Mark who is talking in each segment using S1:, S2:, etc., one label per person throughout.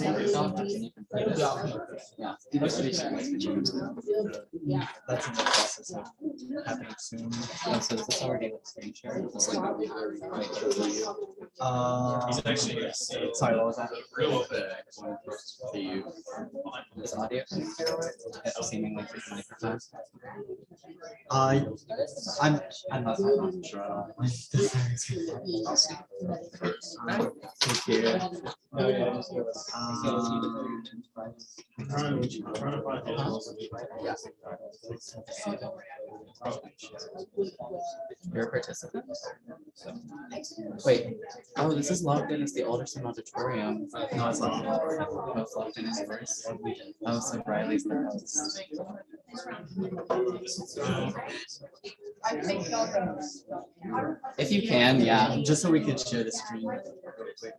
S1: don't have any computers. Yeah, investigation was changed.
S2: That's in the process of happening soon.
S1: Oh, so is this already like screen shared? It's like
S2: Sorry, what was that?
S1: is audio seemingly through the microphone.
S2: Uh, I'm not sure at all. Thank you.
S1: You're a participant? Wait, oh, this is logged in as the Alderson Auditorium.
S2: No, it's not.
S1: Oh, it's logged in as yours. Oh, so Riley's the host. If you can, yeah.
S2: Just so we could share the screen real quick.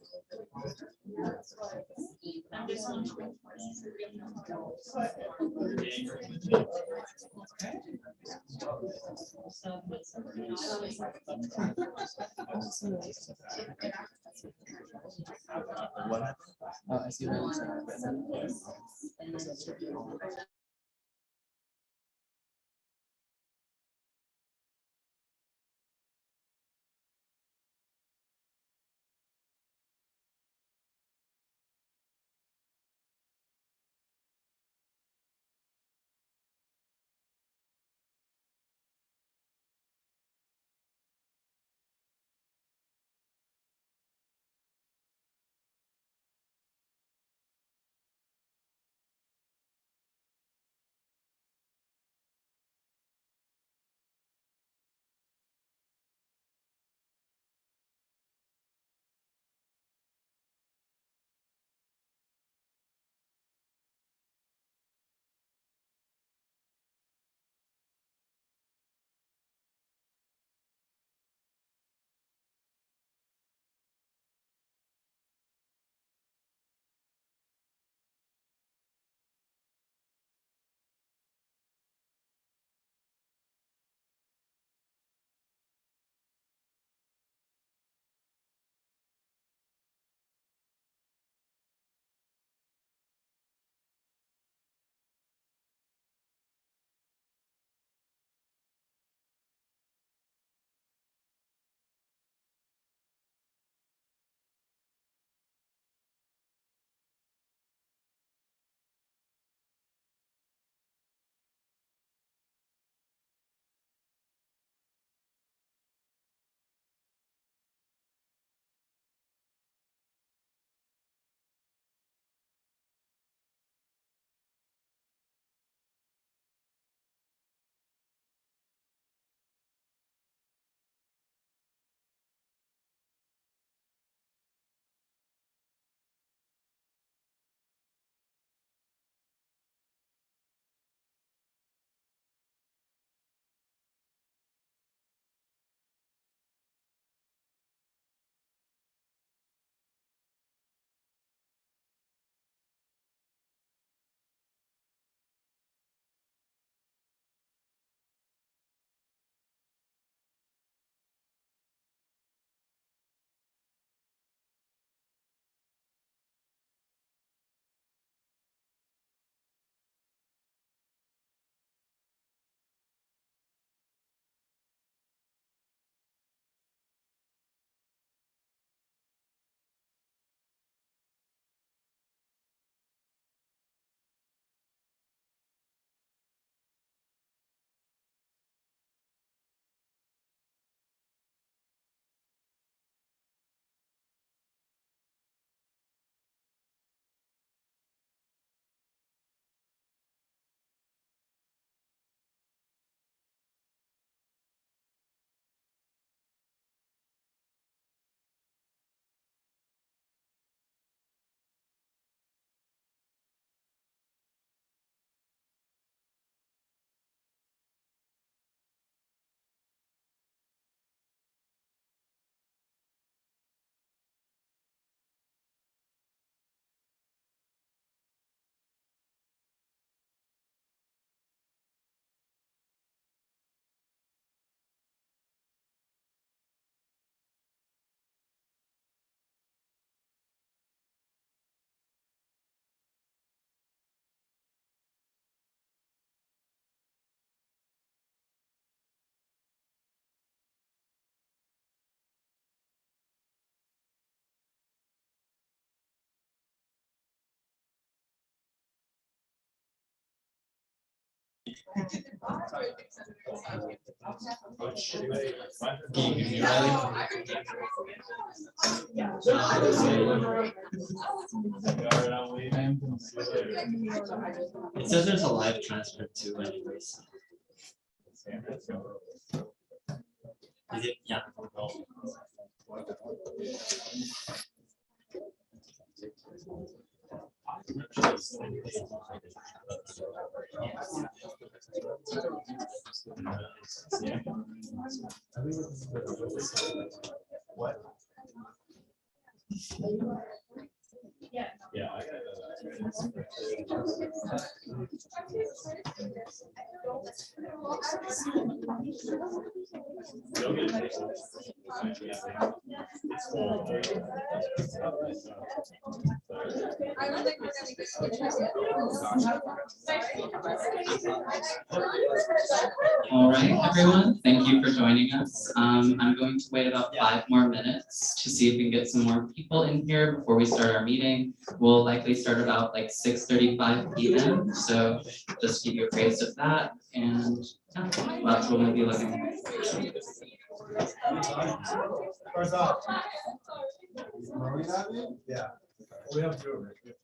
S2: What?
S1: Oh, I see Riley's.
S2: Can you hear me, Riley? It says there's a live transcript too, anyways. Is it? Yeah. What? Yeah.
S1: All right, everyone, thank you for joining us. I'm going to wait about 5 more minutes to see if we can get some more people in here before we start our meeting. We'll likely start about like 6:35 p.m. So just keep you appraised of that, and yeah, that's what we'll be looking.
S3: Yeah. We have two over here.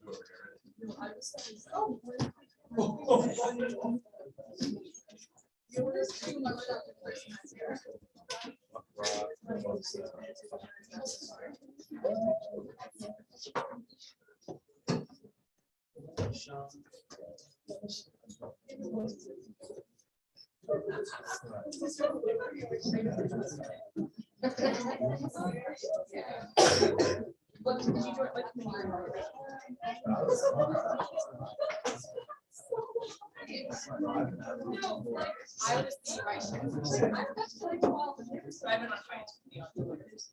S4: What did you do? I was the vice chair. So I've been on finance for years.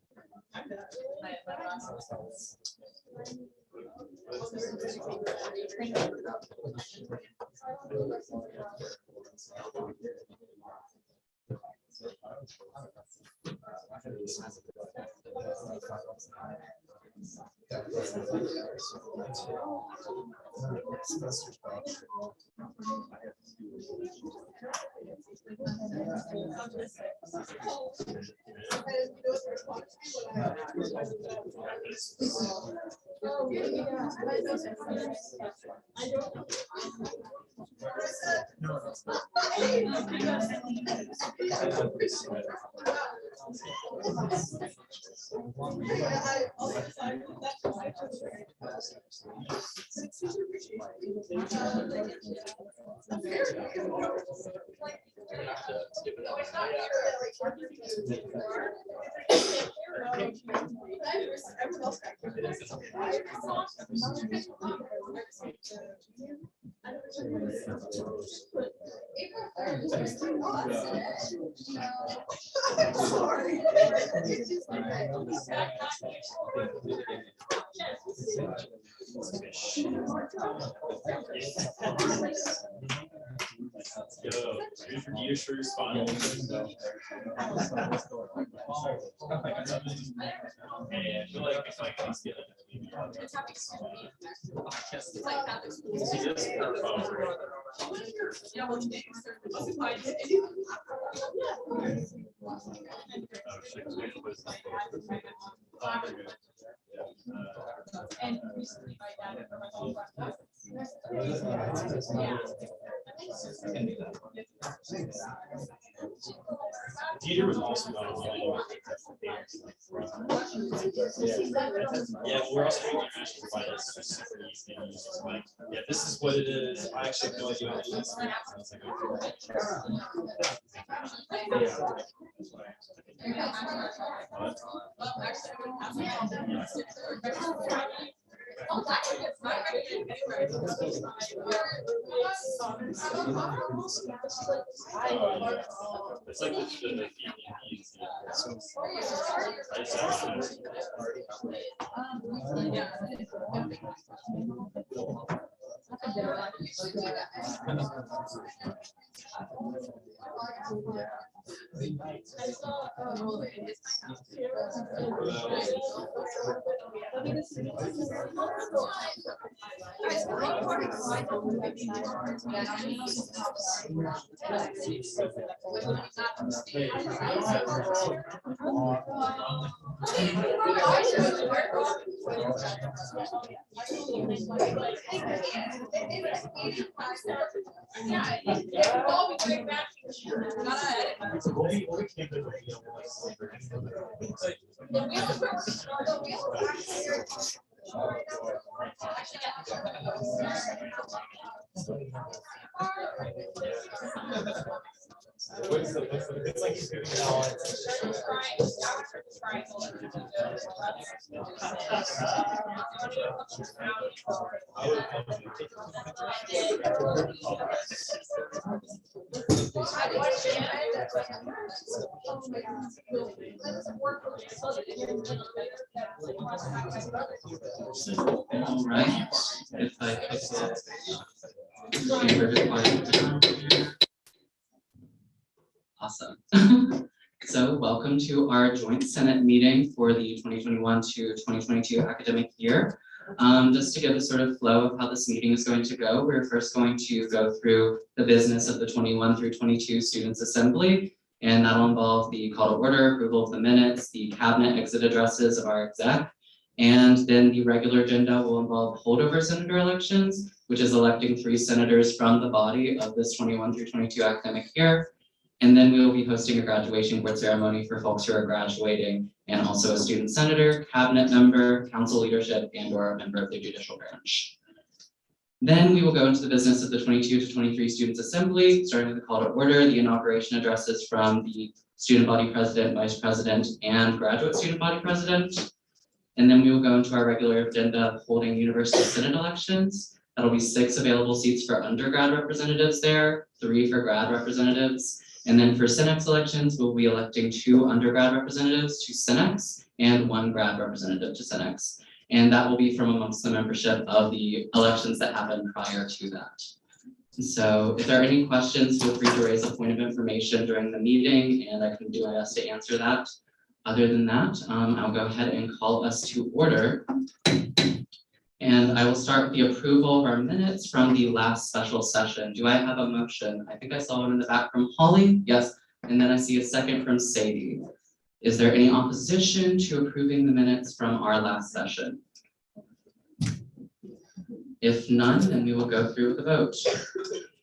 S3: You sure you're spotting? And I feel like it's like he's getting
S4: And recently my dad and my whole
S3: Dieter was also not on yeah, we're also doing international finance. It's super easy to use. It's like, yeah, this is what it is. I actually have no idea what it is. It's like the It's like he's doing it all.
S1: All right, if I could get super quiet. Awesome. So welcome to our joint Senate meeting for the 2021 to 2022 academic year. Just to give a sort of flow of how this meeting is going to go, we're first going to go through the business of the 21 through 22 Students' Assembly, and that'll involve the call to order, approval of the minutes, the cabinet exit addresses of our exec, and then the regular agenda will involve holdover senator elections, which is electing 3 senators from the body of this 21 through 22 academic year. And then we will be hosting a graduation board ceremony for folks who are graduating, and also a student senator, cabinet member, council leadership, and/or a member of the judicial branch. Then we will go into the business of the 22 to 23 Students' Assembly, starting with the call to order, the inauguration addresses from the student body president, vice president, and graduate student body president. And then we will go into our regular agenda holding university senate elections. That'll be 6 available seats for undergrad representatives there, 3 for grad representatives. And then for Senex elections, we'll be electing 2 undergrad representatives to Senex and 1 grad representative to Senex. And that will be from amongst the membership of the elections that happened prior to that. So if there are any questions, feel free to raise a point of information during the meeting, and I can do my best to answer that. Other than that, I'll go ahead and call us to order. And I will start with the approval of our minutes from the last special session. Do I have a motion? I think I saw one in the back from Holly. Yes. And then I see a second from Sadie. Is there any opposition to approving the minutes from our last session? If none, then we will go through with the vote.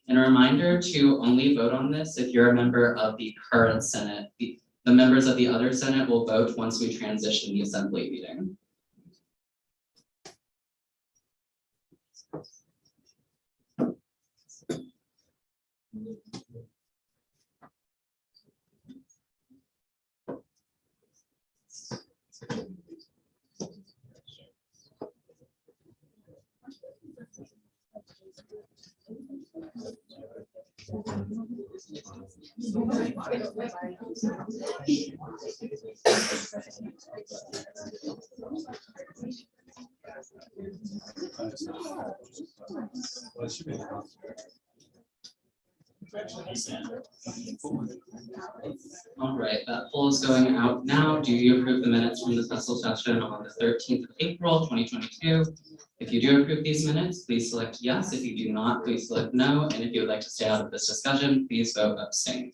S1: And a reminder to only vote on this if you're a member of the current Senate. The members of the other Senate will vote once we transition the assembly meeting. All right, that poll is going out now. Do you approve the minutes from the special session on the 13th of April, 2022? If you do approve these minutes, please select yes. If you do not, please select no. And if you would like to stay out of this discussion, please vote abstain.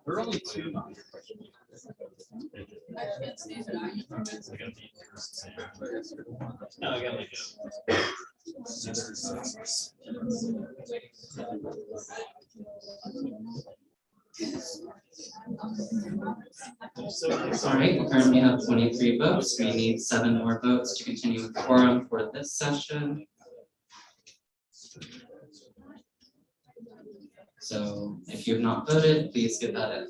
S3: We're only two. No, I got like
S1: All right, we currently have 23 votes. We need 7 more votes to continue with quorum for this session. So if you have not voted, please get that in.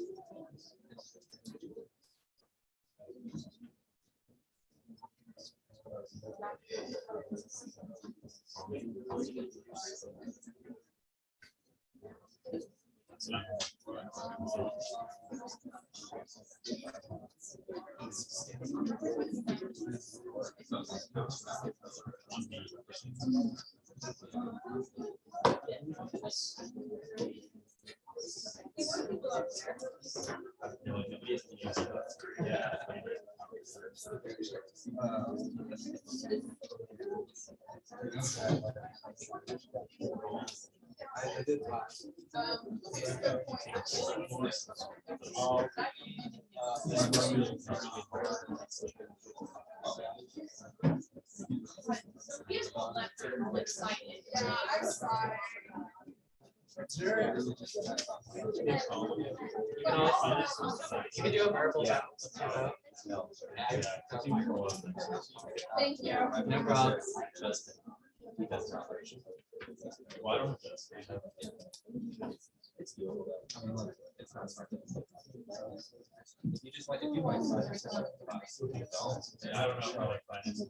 S5: I did talk.
S3: You can do a verbal.
S4: Thank you.
S2: No problem.
S3: Why don't
S5: It's doable though. I mean, look, it's not smart. If you just like, if you like.
S3: I don't know if I like finance.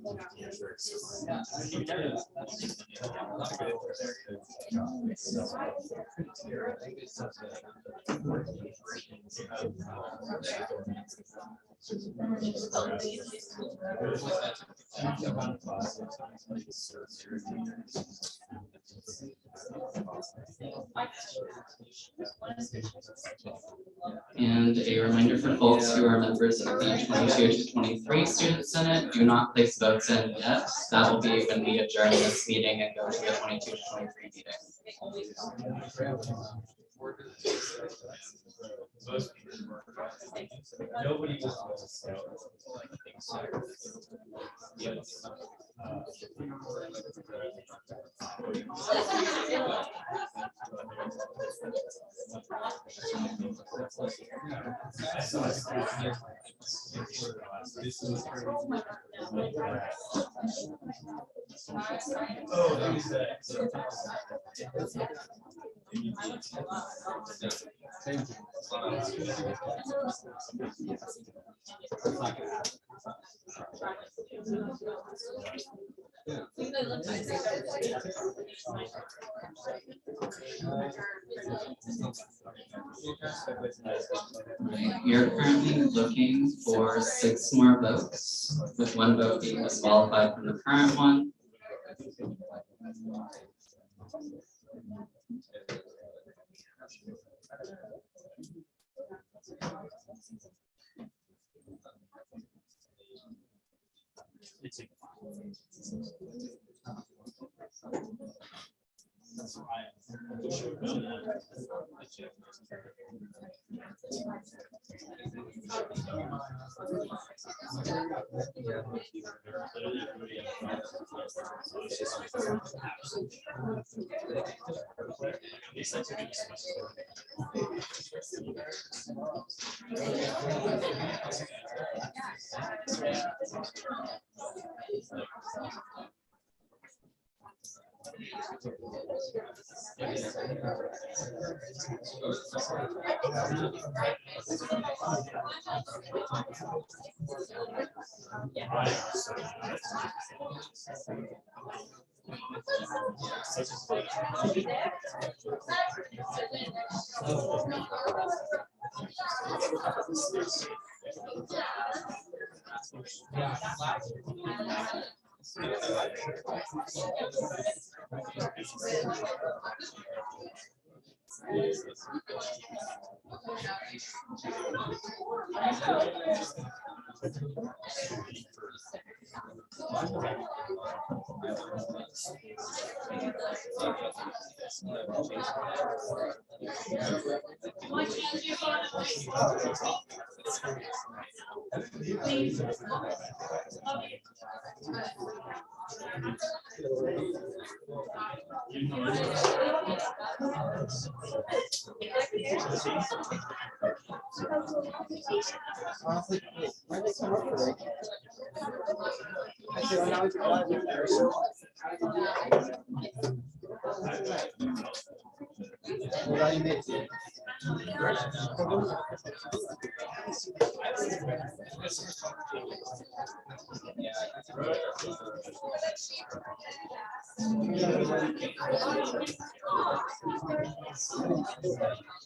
S1: And a reminder for folks who are members of the 22 to 23 Student Senate, do not place votes in yet. That will be when we adjourn this meeting and go to the 22 to 23 meeting.
S3: Nobody was Oh, that was that.
S1: You're currently looking for 6 more votes, with 1 vote being disqualified from the current one.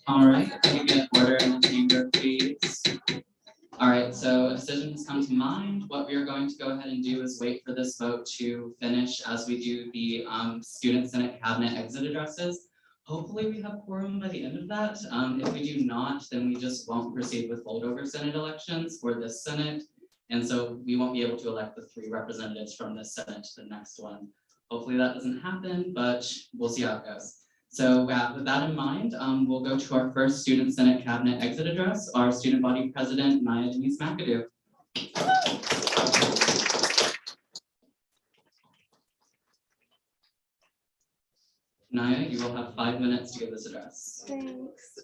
S1: All right, can we get order in the chamber, please? All right, so a decision has come to mind. What we are going to go ahead and do is wait for this vote to finish as we do the Student Senate Cabinet exit addresses. Hopefully we have quorum by the end of that. If we do not, then we just won't proceed with holdover Senate elections for this Senate. And so we won't be able to elect the 3 representatives from this Senate to the next one. Hopefully that doesn't happen, but we'll see how it goes. So with that in mind, we'll go to our first Student Senate Cabinet exit address, our Student Body President, Maya Denise McAdoo. Naya, you will have 5 minutes to give this address.
S6: Thanks.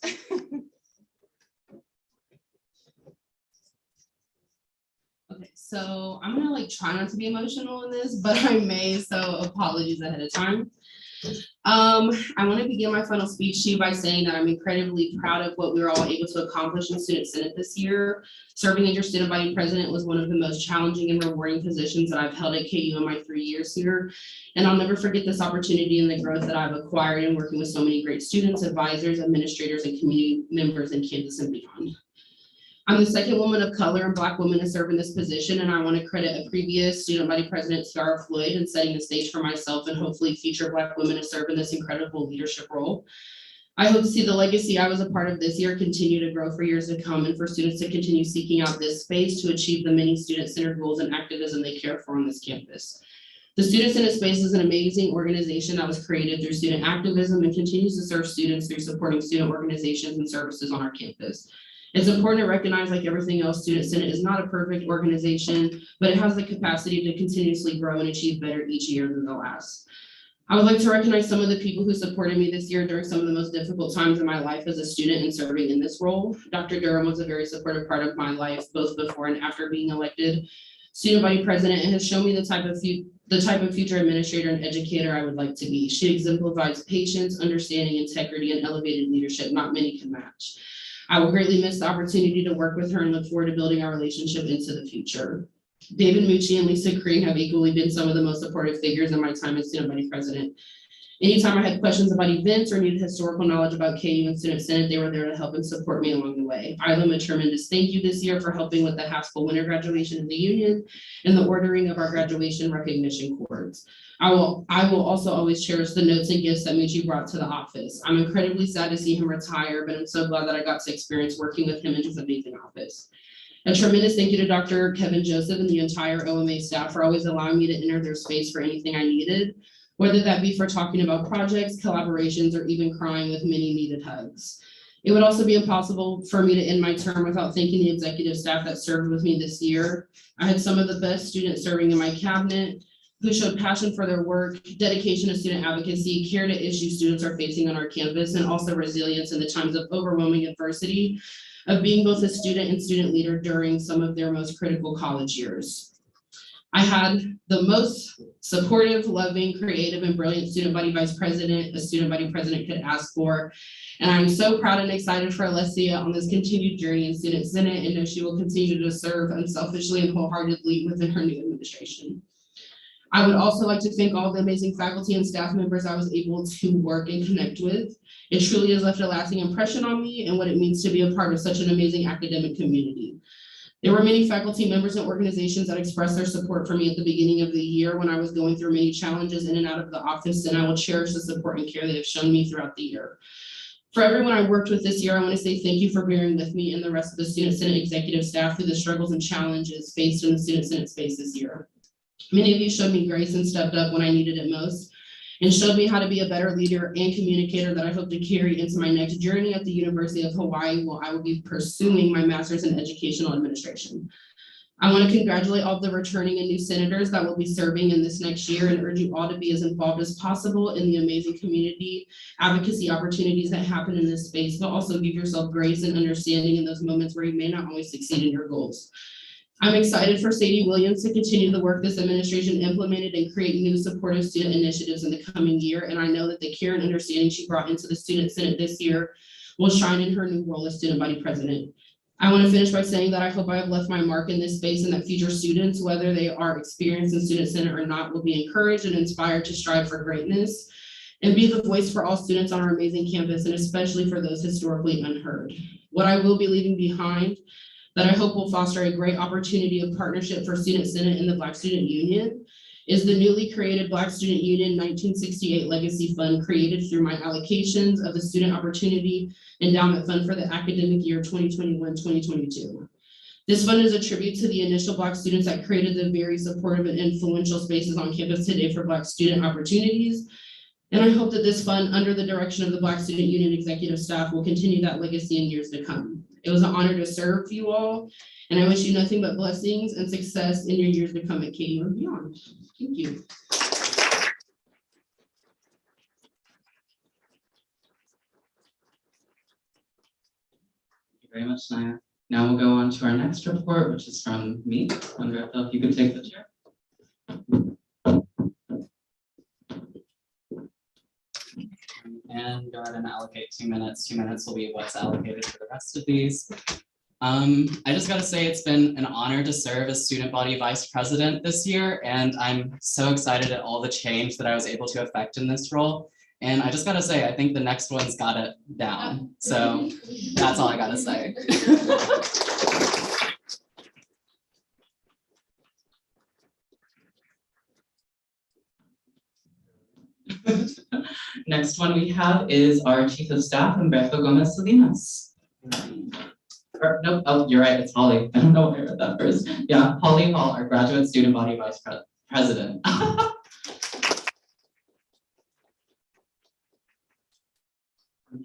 S6: Okay, so I'm gonna try not to be emotional in this, but I may, so apologies ahead of time. I want to begin my final speech to you by saying that I'm incredibly proud of what we were all able to accomplish in Student Senate this year. Serving as your student body president was one of the most challenging and rewarding positions that I've held at KU in my 3 years here. And I'll never forget this opportunity and the growth that I've acquired in working with so many great students, advisors, administrators, and community members in Kansas and beyond. I'm the second woman of color and Black woman to serve in this position, and I want to credit a previous student body president, Tiara Floyd, in setting the stage for myself and hopefully future Black women to serve in this incredible leadership role. I hope to see the legacy I was a part of this year continue to grow for years to come and for students to continue seeking out this space to achieve the many student-centered goals and activism they care for on this campus. The Student Senate Space is an amazing organization that was created through student activism and continues to serve students through supporting student organizations and services on our campus. It's important to recognize, like everything else, Student Senate is not a perfect organization, but it has the capacity to continuously grow and achieve better each year than the last. I would like to recognize some of the people who supported me this year during some of the most difficult times in my life as a student and serving in this role. Dr. Durham was a very supportive part of my life, both before and after being elected student body president, and has shown me the type of future administrator and educator I would like to be. She exemplifies patience, understanding, integrity, and elevated leadership not many can match. I will greatly miss the opportunity to work with her and look forward to building our relationship into the future. David Mucci and Lisa Kreen have equally been some of the most supportive figures in my time as student body president. Anytime I had questions about events or needed historical knowledge about KU and Student Senate, they were there to help and support me along the way. I owe them a tremendous thank you this year for helping with the Haskell winter graduation in the union and the ordering of our graduation recognition cords. I will also always cherish the notes and gifts that Mucci brought to the office. I'm incredibly sad to see him retire, but I'm so glad that I got to experience working with him in his amazing office. A tremendous thank you to Dr. Kevin Joseph and the entire OMA staff for always allowing me to enter their space for anything I needed, whether that be for talking about projects, collaborations, or even crying with many needed hugs. It would also be impossible for me to end my term without thanking the executive staff that served with me this year. I had some of the best students serving in my cabinet who showed passion for their work, dedication to student advocacy, care to issues students are facing on our campus, and also resilience in the times of overwhelming adversity of being both a student and student leader during some of their most critical college years. I had the most supportive, loving, creative, and brilliant student body vice president a student body president could ask for. And I'm so proud and excited for Alessia on this continued journey in Student Senate, and know she will continue to serve unselfishly and wholeheartedly within her new administration. I would also like to thank all the amazing faculty and staff members I was able to work and connect with. It truly has left a lasting impression on me and what it means to be a part of such an amazing academic community. There were many faculty members and organizations that expressed their support for me at the beginning of the year when I was going through many challenges in and out of the office, and I will cherish the support and care they have shown me throughout the year. For everyone I worked with this year, I want to say thank you for bearing with me and the rest of the Student Senate executive staff through the struggles and challenges faced in the Student Senate space this year. Many of you showed me grace and stepped up when I needed it most. and showed me how to be a better leader and communicator that I hope to carry into my next journey at the University of Hawaii, where I will be pursuing my master's in educational administration. I want to congratulate all the returning and new senators that will be serving in this next year and urge you all to be as involved as possible in the amazing community advocacy opportunities that happen in this space, but also give yourself grace and understanding in those moments where you may not always succeed in your goals. I'm excited for Sadie Williams to continue the work this administration implemented and create new supportive student initiatives in the coming year. And I know that the care and understanding she brought into the Student Senate this year will shine in her new role as student body president. I want to finish by saying that I hope I have left my mark in this space and that future students, whether they are experienced in Student Senate or not, will be encouraged and inspired to strive for greatness and be the voice for all students on our amazing campus, and especially for those historically unheard. What I will be leaving behind that I hope will foster a great opportunity of partnership for Student Senate and the Black Student Union is the newly created Black Student Union 1968 Legacy Fund, created through my allocations of the Student Opportunity Endowment Fund for the academic year 2021-2022. This fund is a tribute to the initial Black students that created the very supportive and influential spaces on campus today for Black student opportunities. And I hope that this fund, under the direction of the Black Student Union executive staff, will continue that legacy in years to come. It was an honor to serve you all, and I wish you nothing but blessings and success in your years to come at KU and beyond. Thank you.
S1: Thank you very much, Naya. Now we'll go on to our next report, which is from me. Andrea, if you could take the chair. And go ahead and allocate 2 minutes. 2 minutes will be what's allocated for the rest of these. I just gotta say it's been an honor to serve as student body vice president this year, and I'm so excited at all the change that I was able to affect in this role. And I just gotta say, I think the next one's got it down. So that's all I gotta say. Next one we have is our Chief of Staff, Humberto Gomez Salinas. Nope, oh, you're right, it's Holly. I don't know why I read that first. Yeah, Holly Hall, our Graduate Student Body Vice President.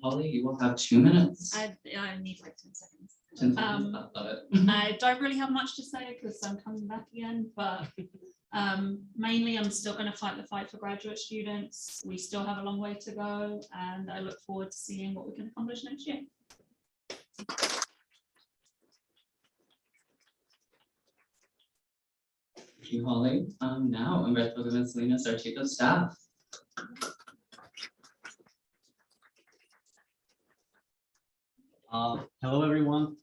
S1: Holly, you will have 2 minutes.
S7: I need like 10 seconds.
S1: 10 seconds, I love it.
S7: I don't really have much to say because I'm coming back again, but mainly I'm still going to fight the fight for graduate students. We still have a long way to go, and I look forward to seeing what we can accomplish next year.
S1: Thank you, Holly. Now, Humberto Gomez Salinas, our Chief of Staff.
S2: Hello, everyone.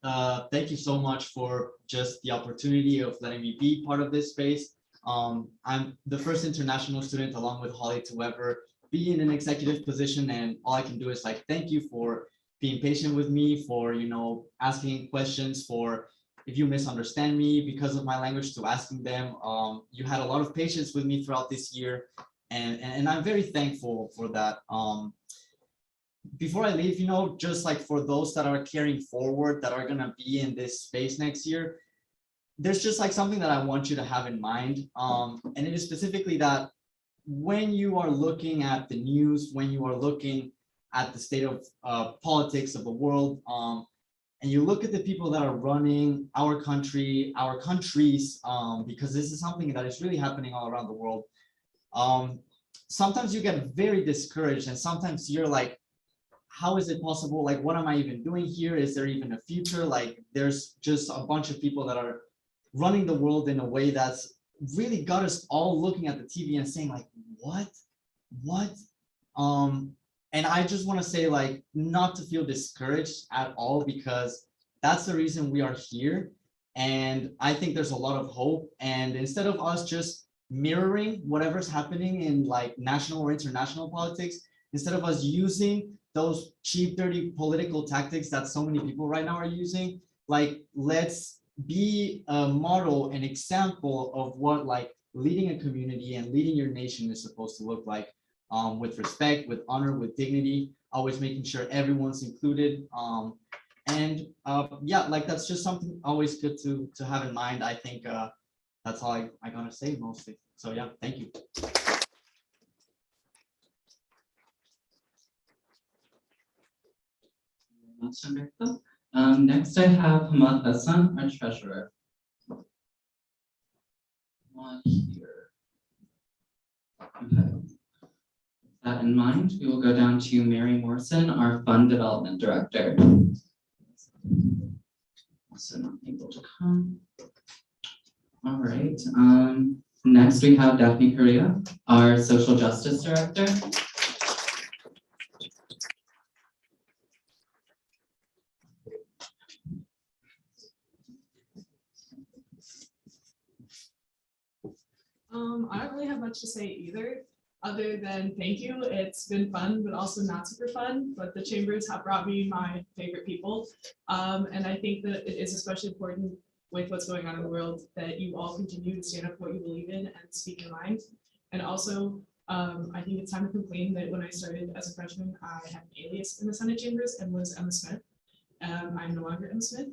S2: Thank you so much for just the opportunity of letting me be part of this space. I'm the first international student, along with Holly, to ever be in an executive position, and all I can do is like thank you for being patient with me, for asking questions, for if you misunderstand me because of my language, to asking them. You had a lot of patience with me throughout this year, and I'm very thankful for that. Before I leave, just like for those that are carrying forward, that are gonna be in this space next year, there's just like something that I want you to have in mind. And it is specifically that when you are looking at the news, when you are looking at the state of politics of the world, and you look at the people that are running our country, our countries, because this is something that is really happening all around the world, sometimes you get very discouraged, and sometimes you're like, how is it possible? Like, what am I even doing here? Is there even a future? Like, there's just a bunch of people that are running the world in a way that's really got us all looking at the TV and saying like, what? And I just want to say, like, not to feel discouraged at all, because that's the reason we are here. And I think there's a lot of hope. And instead of us just mirroring whatever's happening in like national or international politics, instead of us using those cheap, dirty political tactics that so many people right now are using, like, let's be a model, an example of what like leading a community and leading your nation is supposed to look like, with respect, with honor, with dignity, always making sure everyone's included. Yeah, like that's just something always good to have in mind. I think that's all I gotta say mostly. So yeah, thank you.
S1: much, Amrita. Next I have Hamad Hassan, our treasurer. Not here. Okay. With that in mind, we will go down to Mary Morrison, our fund development director. Also not able to come. All right. Next we have Daphne Korea, our social justice director.
S8: I don't really have much to say either, other than thank you. It's been fun, but also not super fun, but the chambers have brought me my favorite people. And I think that it is especially important with what's going on in the world that you all continue to stand up for what you believe in and speak your mind. And also, I think it's time to complain that when I started as a freshman, I had an alias in the Senate chambers and was Emma Smith. I'm no longer Emma Smith.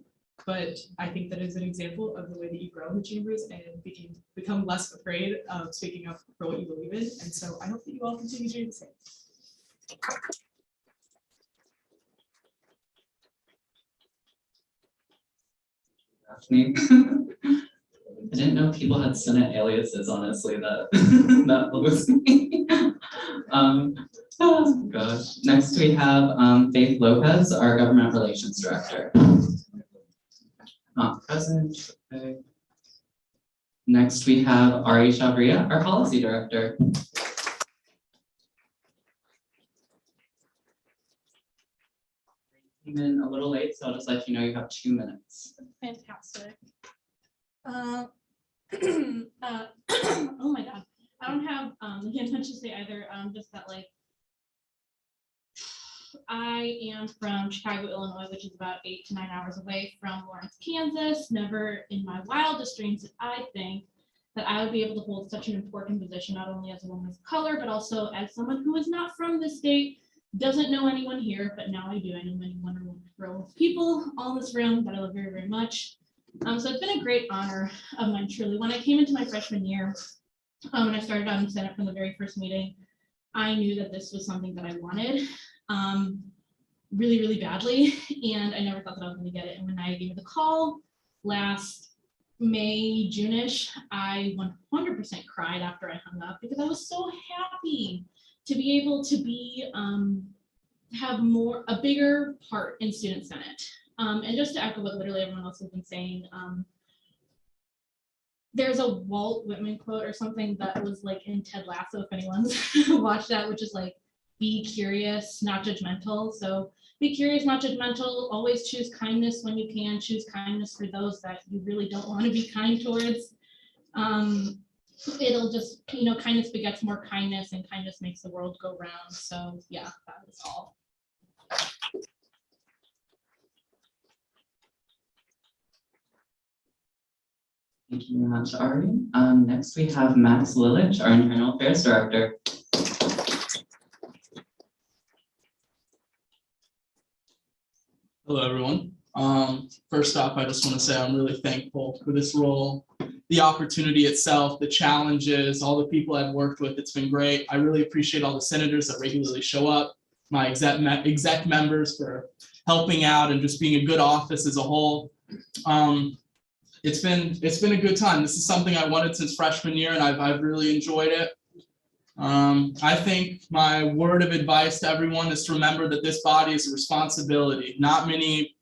S8: But I think that is an example of the way that you grow in the chambers and become less afraid of speaking up for what you believe in. And so I hope that you all continue to do the same.
S1: Daphne. I didn't know people had Senate aliases, honestly, that was me. Oh gosh. Next we have Faith Lopez, our government relations director. Not present. Okay. Next, we have Ari Shabria, our policy director. Came in a little late, so I'll just let you know you have 2 minutes.
S7: Fantastic. Oh my God. I don't have much to say either. Just that like I am from Chicago, Illinois, which is about 8 to 9 hours away from Lawrence, Kansas. Never in my wildest dreams did I think that I would be able to hold such an important position, not only as a woman of color, but also as someone who is not from this state, doesn't know anyone here, but now I do. I know many wonderful people all in this room that I love very, very much. So it's been a great honor of mine, truly. When I came into my freshman year, and I started on the Senate from the very first meeting, I knew that this was something that I wanted. Really, really badly, and I never thought that I was going to get it. And when I gave the call last May, June-ish, I 100% cried after I hung up because I was so happy to be able to be have a bigger part in Student Senate. And just to echo what literally everyone else has been saying, there's a Walt Whitman quote or something that was like in Ted Lasso, if anyone's watched that, which is like, be curious, not judgmental. So be curious, not judgmental. Always choose kindness when you can. Choose kindness for those that you really don't want to be kind towards. It'll just, kindness begets more kindness, and kindness makes the world go round. So yeah, that is all.
S1: Thank you very much, Ari. Next, we have Max Lilich, our internal affairs director.
S9: Hello, everyone. First off, I just want to say I'm really thankful for this role, the opportunity itself, the challenges, all the people I've worked with. It's been great. I really appreciate all the senators that regularly show up, my exec members for helping out and just being a good office as a whole. It's been a good time. This is something I wanted since freshman year, and I've really enjoyed it. I think my word of advice to everyone is to remember that this body is a responsibility. Not many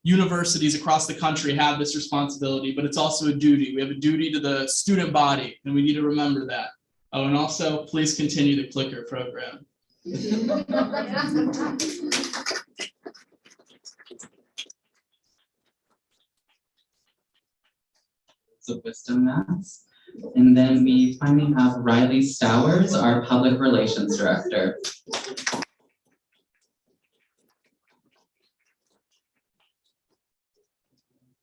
S9: universities across the country have this responsibility, but it's also a duty. We have a duty to the student body, and we need to remember that. Oh, and also, please continue the clicker program.
S1: Of wisdom, Max. And then we finally have Riley Stowers, our public relations director.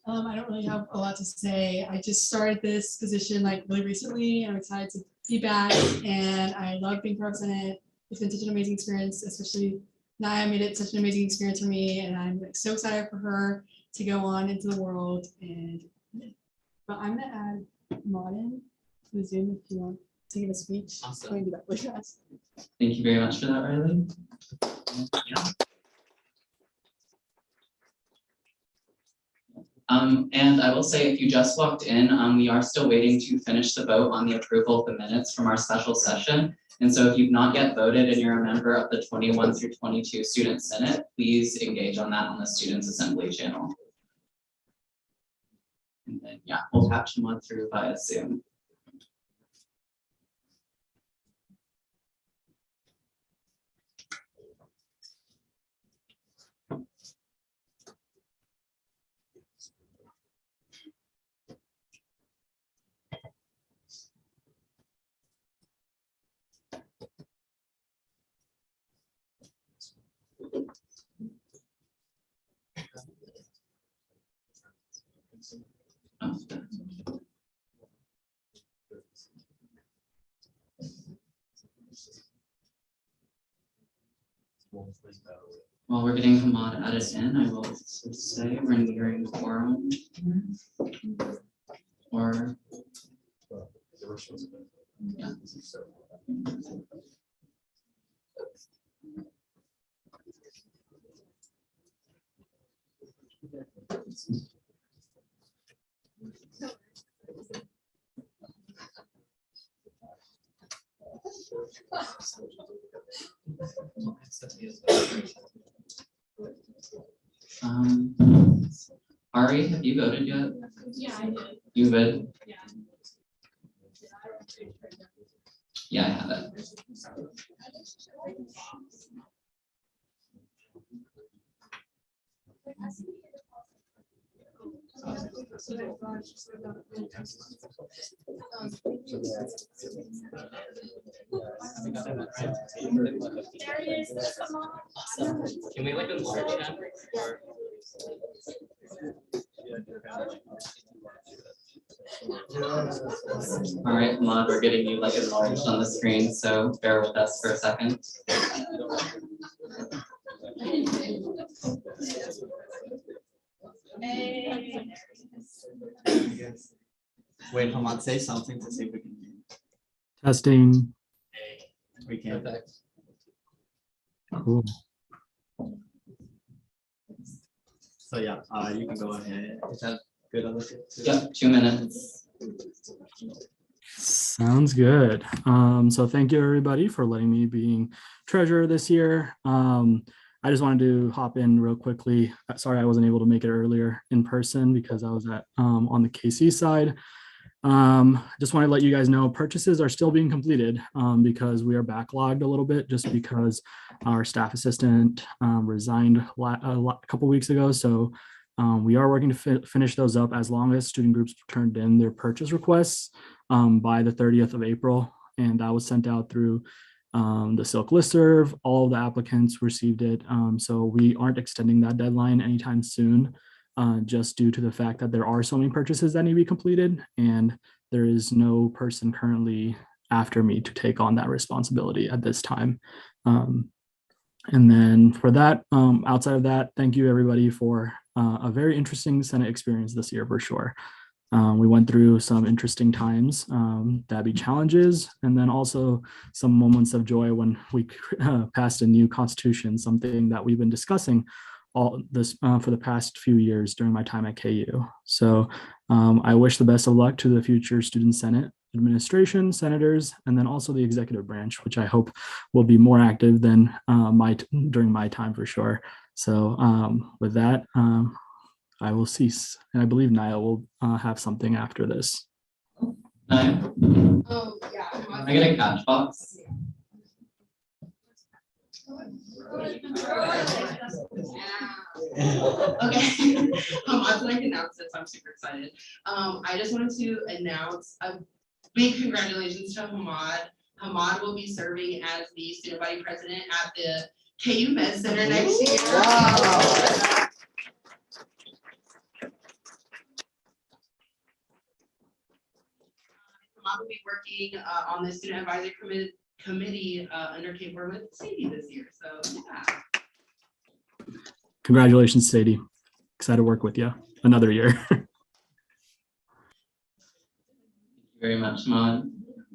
S8: I don't really have a lot to say. I just started this position like really recently. I'm excited to be back, and I love being part of Senate. It's been such an amazing experience, especially Naya made it such an amazing experience for me, and I'm like, so excited for her to go on into the world. But I'm gonna add Martin to the Zoom if you want to give a speech.
S1: Awesome.
S8: I'm going to do that really fast.
S1: Thank you very much for that, Riley. And I will say, if you just walked in, we are still waiting to finish the vote on the approval of the minutes from our special session. And so if you've not yet voted and you're a member of the 21 through 22 Student Senate, please engage on that on the Students Assembly channel. And then, yeah, we'll patch them on through via Zoom. While we're getting Hamad added in, I will also say we're nearing quorum. Or, yeah. Ari, have you voted yet?
S4: Yeah, I did.
S1: You voted?
S4: Yeah.
S1: Yeah, I have it.
S4: There he is. Come on.
S5: Can we like enlarge that? Or-
S1: All right, Hamad, we're getting you like enlarged on the screen, so bear with us for a second.
S2: Wait, Hamad, say something to see if we can hear.
S10: Testing.
S2: We can.
S10: Cool.
S2: So yeah, you can go ahead. Is that good?
S1: Yep, 2 minutes.
S10: Sounds good. So thank you everybody for letting me being treasurer this year. I just wanted to hop in real quickly. Sorry I wasn't able to make it earlier in person because I was at on the KC side. Just want to let you guys know purchases are still being completed because we are backlogged a little bit just because our staff assistant resigned a couple weeks ago. So we are working to finish those up as long as student groups turned in their purchase requests by the 30th of April. And that was sent out through the Silk listserv. All of the applicants received it. So we aren't extending that deadline anytime soon. Just due to the fact that there are so many purchases that need to be completed and there is no person currently after me to take on that responsibility at this time. And then for that, outside of that, thank you everybody for a very interesting Senate experience this year for sure. We went through some interesting times, that'd be challenges, and then also some moments of joy when we passed a new constitution, something that we've been discussing all this for the past few years during my time at KU. So I wish the best of luck to the future Student Senate administration, senators, and then also the executive branch, which I hope will be more active than during my time for sure. So with that, I will cease. And I believe Niall will have something after this.
S1: Niall,
S6: Oh, yeah.
S1: can I get a catch box?
S6: Okay, I'd like to announce this, I'm super excited. I just wanted to announce a big congratulations to Hamad. Hamad will be serving as the student body president at the KU Med Center next year.
S2: Wow.
S6: Hamad will be working on the student advisory committee under Kate Board with Sadie this year, so yeah.
S10: Congratulations, Sadie. Excited to work with you another year.
S1: Thank you very much, Hamad.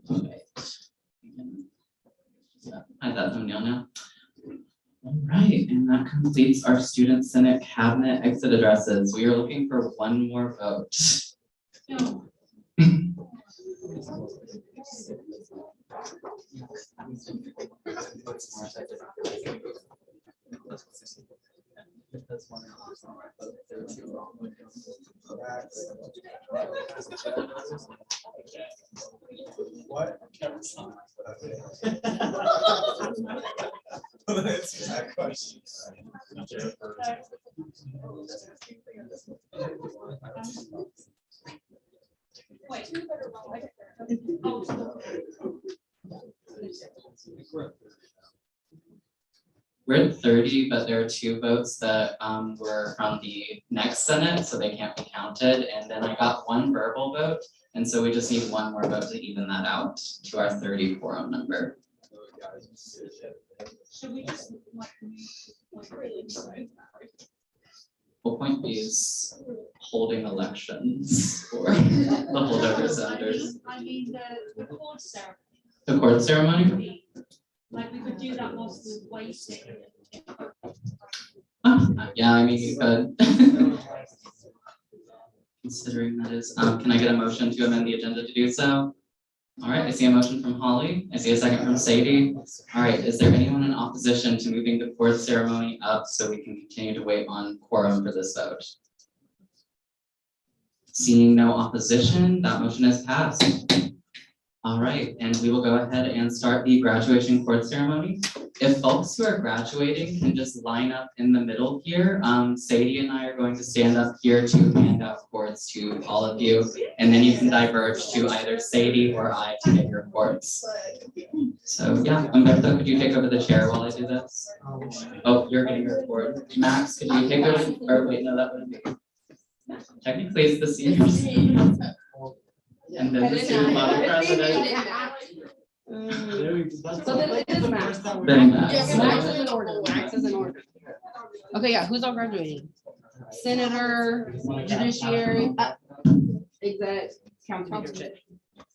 S1: All right. Hide that thumbnail now. All Right, and that completes our Student Senate Cabinet exit addresses. We are looking for one more vote.
S3: What? That's that question.
S1: We're at 30, but there are 2 votes that were from the next Senate, so they can't be counted. And then I got 1 verbal vote, and so we just need 1 more vote to even that out to our 30 quorum number.
S7: Should we just like?
S1: Well, point B is holding elections for the holdover senators.
S7: I mean, the cord ceremony.
S1: The court ceremony?
S7: Like we could do that whilst we're waiting.
S1: Yeah, I mean, you could. Considering that is, can I get a motion to amend the agenda to do so? All right, I see a motion from Holly. I see a second from Sadie. All right, is there anyone in opposition to moving the fourth ceremony up so we can continue to wait on quorum for this vote? Seeing no opposition, that motion is passed. All right, and we will go ahead and start the graduation court ceremony. If folks who are graduating can just line up in the middle here, Sadie and I are going to stand up here to hand out cords to all of you, and then you can diverge to either Sadie or I to get your cords. So yeah, Umberto, could you take over the chair while I do this? Oh, you're getting your cord. Max, could you take over? Or wait, no, that wouldn't be. Technically, it's the seniors. And then the student body president.
S6: So then it is Max.
S1: Then Max.
S6: Max is in order. Max is in order. Okay, yeah, who's all graduating? Senator, judiciary, exec, county leadership.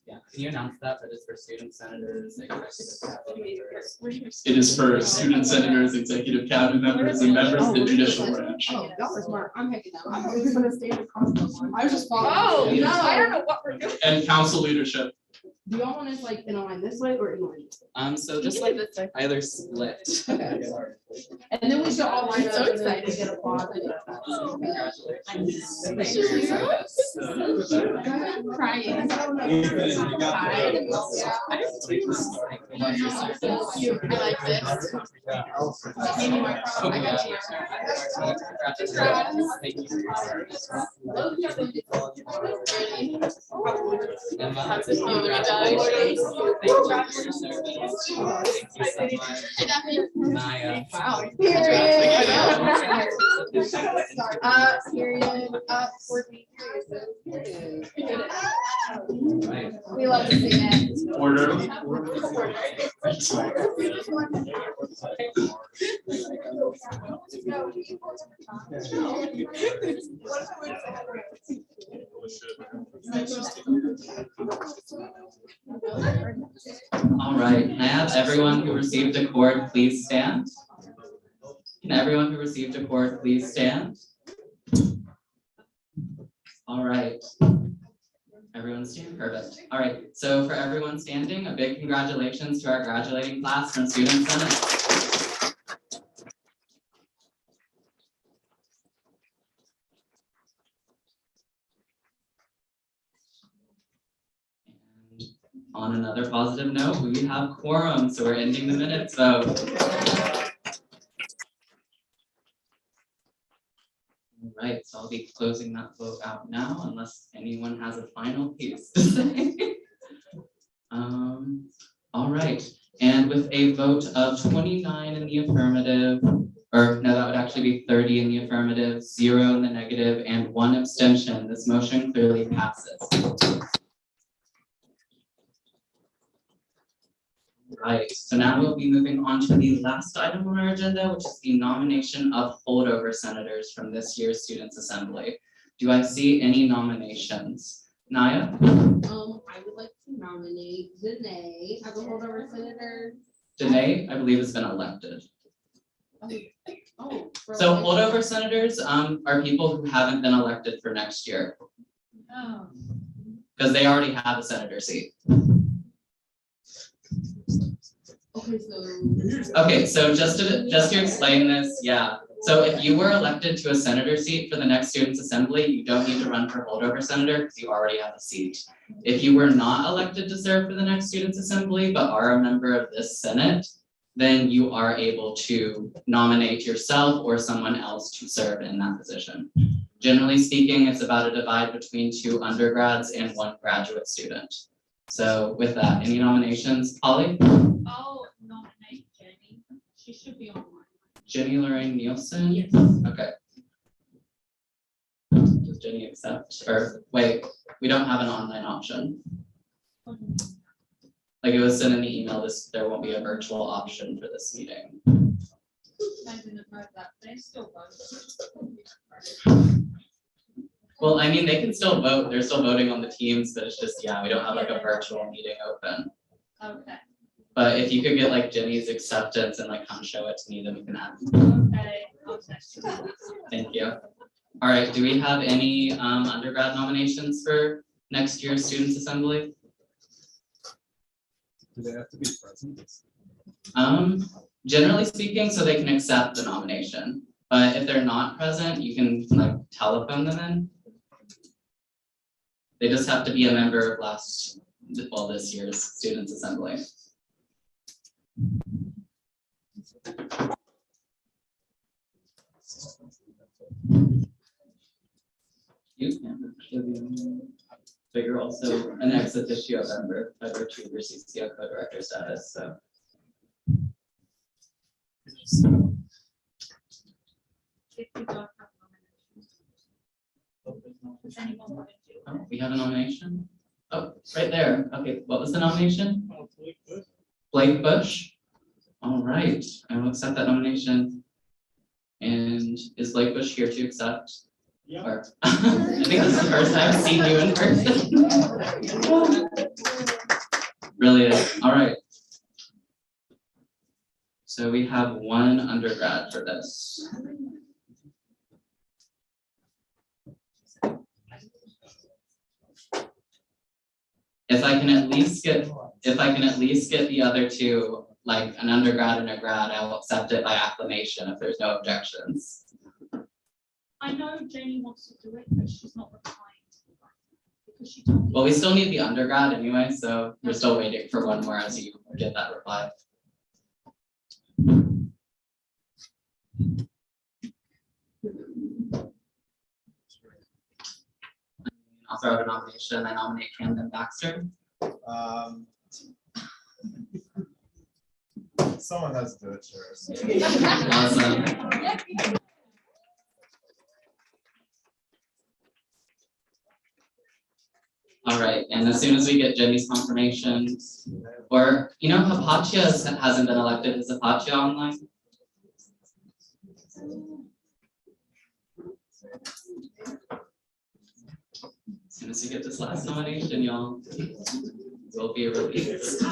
S1: Yeah, can you announce that it's for student senators,
S9: It is for student senators, executive cabinet members, and members of the judicial branch.
S6: Oh, y'all are smart. I'm hacking out. I was gonna stand across the line. I was just following.
S4: Oh, no, I don't know what we're doing.
S9: And council leadership.
S6: Do y'all want us like in a line this way or in a line?
S1: So just like either split.
S6: Okay. And then we should all line up.
S4: So
S6: and then
S4: excited.
S6: get applause.
S4: Crying. I like this. Wow. Period. Period. We love to see it.
S9: Order.
S1: All right, can I have everyone who received a cord please stand? Can everyone who received a cord please stand? All right. Everyone stand, perfect. All right, so for everyone standing, a big congratulations to our graduating class from Student Senate. And on another positive note, we have quorum, so we're ending the minutes vote. All right, so I'll be closing that vote out now unless anyone has a final piece to say. All right, and with a vote of 29 in the affirmative, or no, that would actually be 30 in the affirmative, 0 in the negative, and 1 abstention, this motion clearly passes. Right, so now we'll be moving on to the last item on our agenda, which is the nomination of holdover senators from this year's Students' Assembly. Do I see any nominations? Naya?
S6: I would like to nominate Danae as a holdover senator.
S1: Danae, I believe, has been elected.
S6: Oh.
S1: So holdover senators are people who haven't been elected for next year
S7: Oh.
S1: because they already have a senator seat.
S6: Okay, so.
S1: Okay, so just to explain this, yeah. So if you were elected to a senator seat for the next students' assembly, you don't need to run for holdover senator because you already have a seat. If you were not elected to serve for the next students' assembly, but are a member of this Senate, then you are able to nominate yourself or someone else to serve in that position. Generally speaking, it's about a divide between 2 undergrads and 1 graduate student. So with that, any nominations? Polly?
S7: I'll nominate Jenny. She should be online.
S1: Jenny Lorraine Nielsen?
S7: Yes.
S1: Okay. Does Jenny accept? Or wait, we don't have an online option. Like it was sent in the email, there won't be a virtual option for this meeting.
S7: I didn't know that. They still vote.
S1: Well, I mean, they can still vote. They're still voting on the teams, but it's just, yeah, we don't have like a virtual meeting open.
S7: Okay.
S1: But if you could get like Jenny's acceptance and like come show it to me, then we can add.
S7: Okay. I'll text you.
S1: Thank you. All right, do we have any undergrad nominations for next year's Students' Assembly?
S5: Do they have to be present?
S1: Generally speaking, so they can accept the nomination. But if they're not present, you can like telephone them in. They just have to be a member of this year's Students' Assembly. You can actually, but you're also an ex officio member by virtue of your CCO co-director status, so.
S7: If we don't have nominations. Does anyone want to do it?
S1: Oh, we have a nomination? Oh, right there. Okay, what was the nomination? Blake Bush. All right, I will accept that nomination. And is Blake Bush here to accept?
S3: Yeah.
S1: Or I think this is the first time I've seen you in person. Brilliant. All right. So we have 1 undergrad for this. If I can at least get the other 2, like an undergrad and a grad, I will accept it by acclamation if there's no objections.
S7: I know Jenny wants to do it, but she's not replying. Because she told me.
S1: Well, we still need the undergrad anyway, so we're still waiting for 1 more as you get that reply. I'll throw out a nomination. I nominate Camden Baxter.
S5: Someone has to do it, sure.
S1: Awesome. All right, and as soon as we get Jenny's confirmation, or, Hypatia hasn't been elected. Is Hypatia online? As soon as we get this last nomination, y'all, will be released.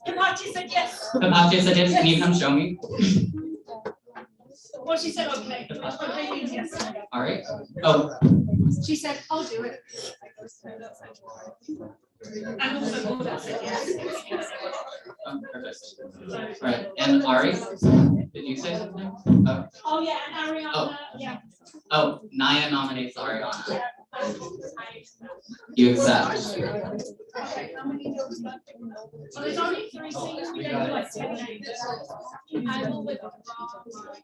S4: Hibachi said yes.
S1: Hypatia said yes. Can you come show me?
S4: Well, she said okay. Okay means yes.
S1: All right. Oh,
S4: She said, I'll do it. And also Gordon said yes.
S1: perfect. All right, and Ari, did you say something? Oh,
S4: Oh, yeah, and Ariana,
S1: Oh.
S4: yeah.
S1: oh, Naya nominates Ariana. You accept.
S4: Okay, how many do we got? Well, there's only 3 seats. We don't do like 10 names. I will withdraw my.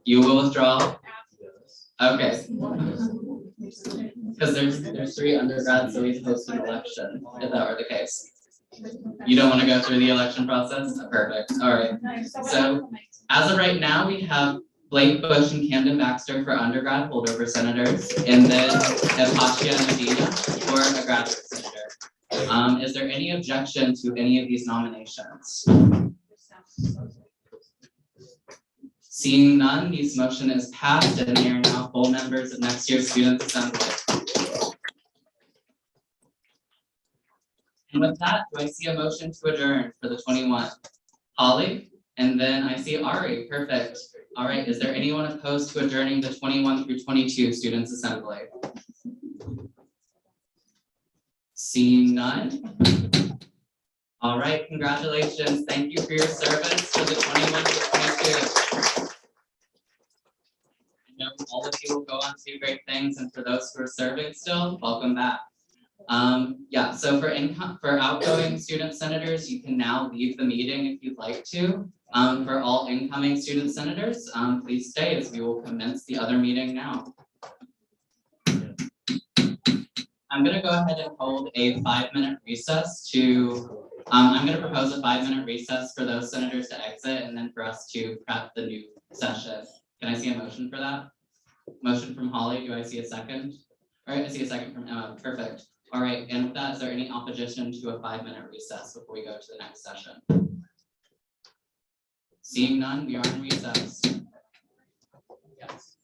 S1: You will withdraw? Okay. Because there's 3 undergrads, so we host an election, if that were the case. You don't want to go through the election process? Perfect, all right. So as of right now, we have Blake Bush and Camden Baxter for undergrad holdover senators, and then Hypatia and Medina for a graduate senator. Is there any objection to any of these nominations? Seeing none, this motion is passed and they are now full members of next year's Students' Assembly. And with that, do I see a motion to adjourn for the 21? Holly, and then I see Ari, perfect. All right, is there anyone opposed to adjourning the 21 through 22 Students' Assembly? Seeing none? All right, congratulations. Thank you for your service to the 21 to 22. I know all of you will go on to do great things, and for those who are serving still, welcome back. Yeah, so for outgoing student senators, you can now leave the meeting if you'd like to. For all incoming student senators, please stay as we will commence the other meeting now. I'm going to go ahead and hold a 5-minute recess to, I'm going to propose a 5-minute recess for those senators to exit and then for us to prep the new session. Can I see a motion for that? Motion from Holly, do I see a second? All right, I see a second from Emma, perfect. All right, and with that, is there any opposition to a 5-minute recess before we go to the next session? Seeing none, we are in recess. Yes.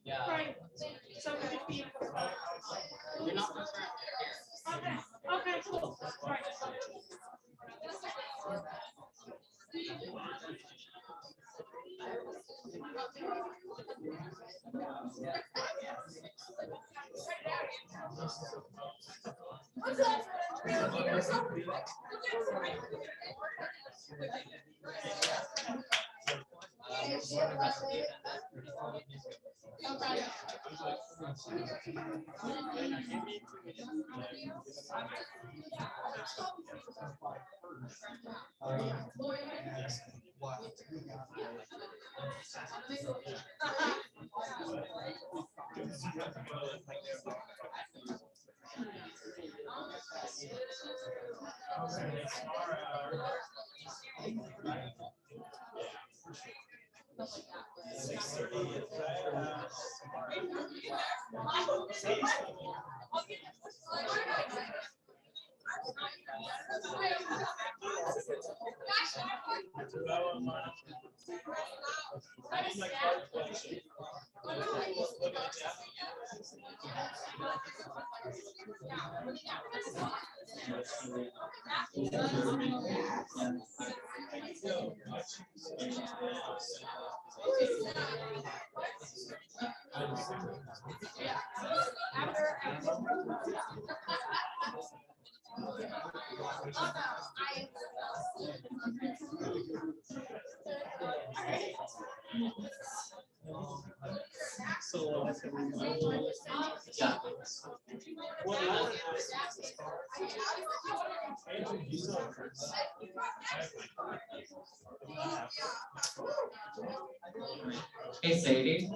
S1: Yeah.
S4: Right. So if you.
S1: You're not
S4: Okay, okay, cool. Right.
S1: Yeah. Hey, Sadie.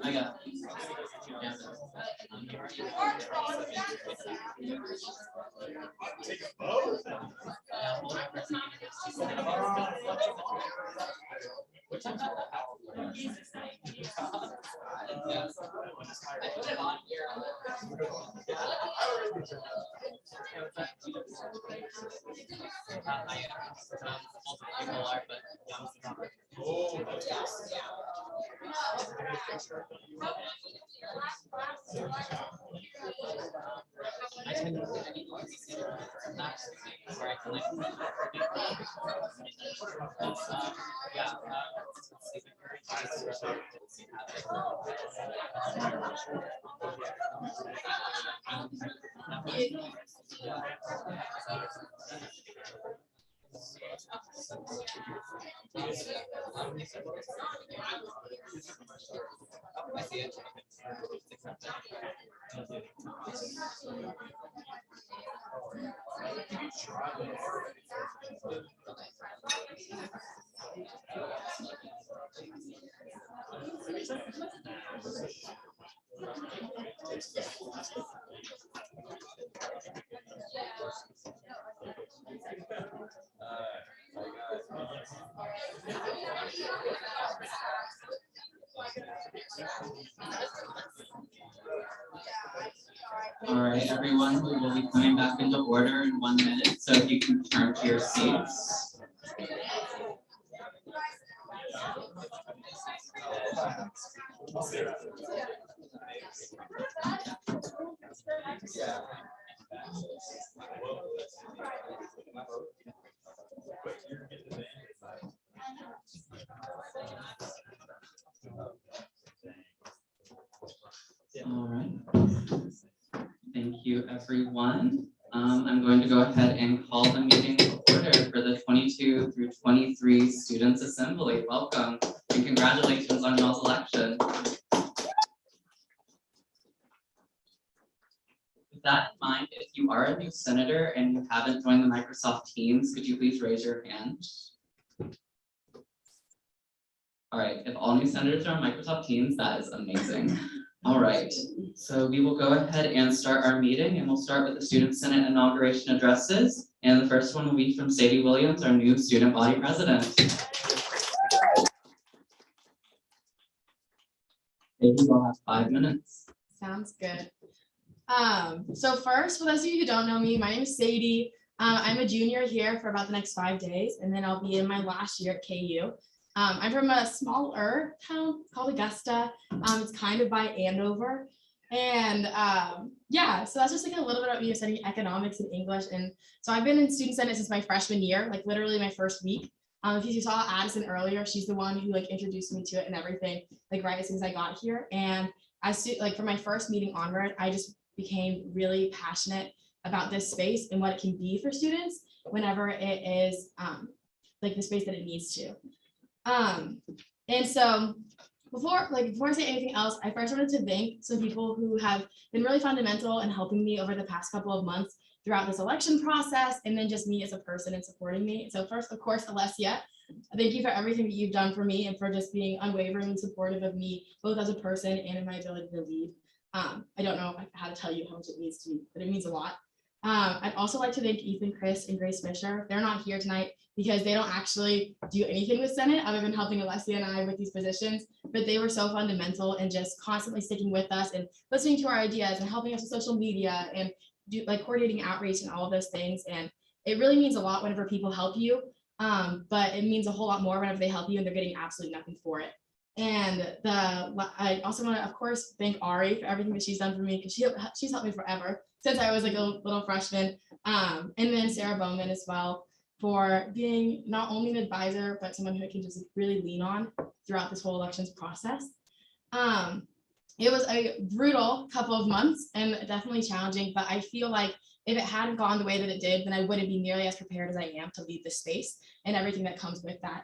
S1: I got it. I put it on here. I tend to get any where I can like I see it. All right, everyone, we will be coming back into order in 1 minute, so if you can turn to your seats. All right. Thank you, everyone. I'm going to go ahead and call the meeting to order for the 22 through 23 Students Assembly. Welcome and congratulations on y'all's election. With that in mind, if you are a new senator and you haven't joined the Microsoft Teams, could you please raise your hand? All right, if all new senators are on Microsoft Teams, that is amazing. All right, so we will go ahead and start our meeting, and we'll start with the Student Senate inauguration addresses. And the first one will be from Sadie Williams, our new student body president. Sadie, you'll have 5 minutes.
S11: Sounds good. So first, for those of you who don't know me, my name is Sadie. I'm a junior here for about the next 5 days, and then I'll be in my last year at KU. I'm from a smaller town called Augusta. It's kind of by Andover. And yeah, so that's just like a little bit about me studying economics and English. And so I've been in Student Senate since my freshman year, like literally my first week. If you saw Addison earlier, she's the one who like introduced me to it and everything, like right as soon as I got here. And like from my first meeting onward, I just became really passionate about this space and what it can be for students whenever it is like the space that it needs to. And so before I say anything else, I first wanted to thank some people who have been really fundamental in helping me over the past couple of months throughout this election process, and then just me as a person and supporting me. So first, of course, Alessia, thank you for everything that you've done for me and for just being unwaveringly supportive of me, both as a person and in my ability to lead. I don't know how to tell you how much it means to me, but it means a lot. I'd also like to thank Ethan, Chris, and Grace Fisher. They're not here tonight because they don't actually do anything with Senate other than helping Alessia and I with these positions, but they were so fundamental and just constantly sticking with us and listening to our ideas and helping us with social media and coordinating outreach and all of those things. And it really means a lot whenever people help you, but it means a whole lot more whenever they help you and they're getting absolutely nothing for it. And I also want to, of course, thank Ari for everything that she's done for me, because she's helped me forever since I was like a little freshman. And then Sarah Bowman as well for being not only an advisor, but someone who I can just really lean on throughout this whole elections process. It was a brutal couple of months and definitely challenging, but I feel like if it hadn't gone the way that it did, then I wouldn't be nearly as prepared as I am to lead this space and everything that comes with that.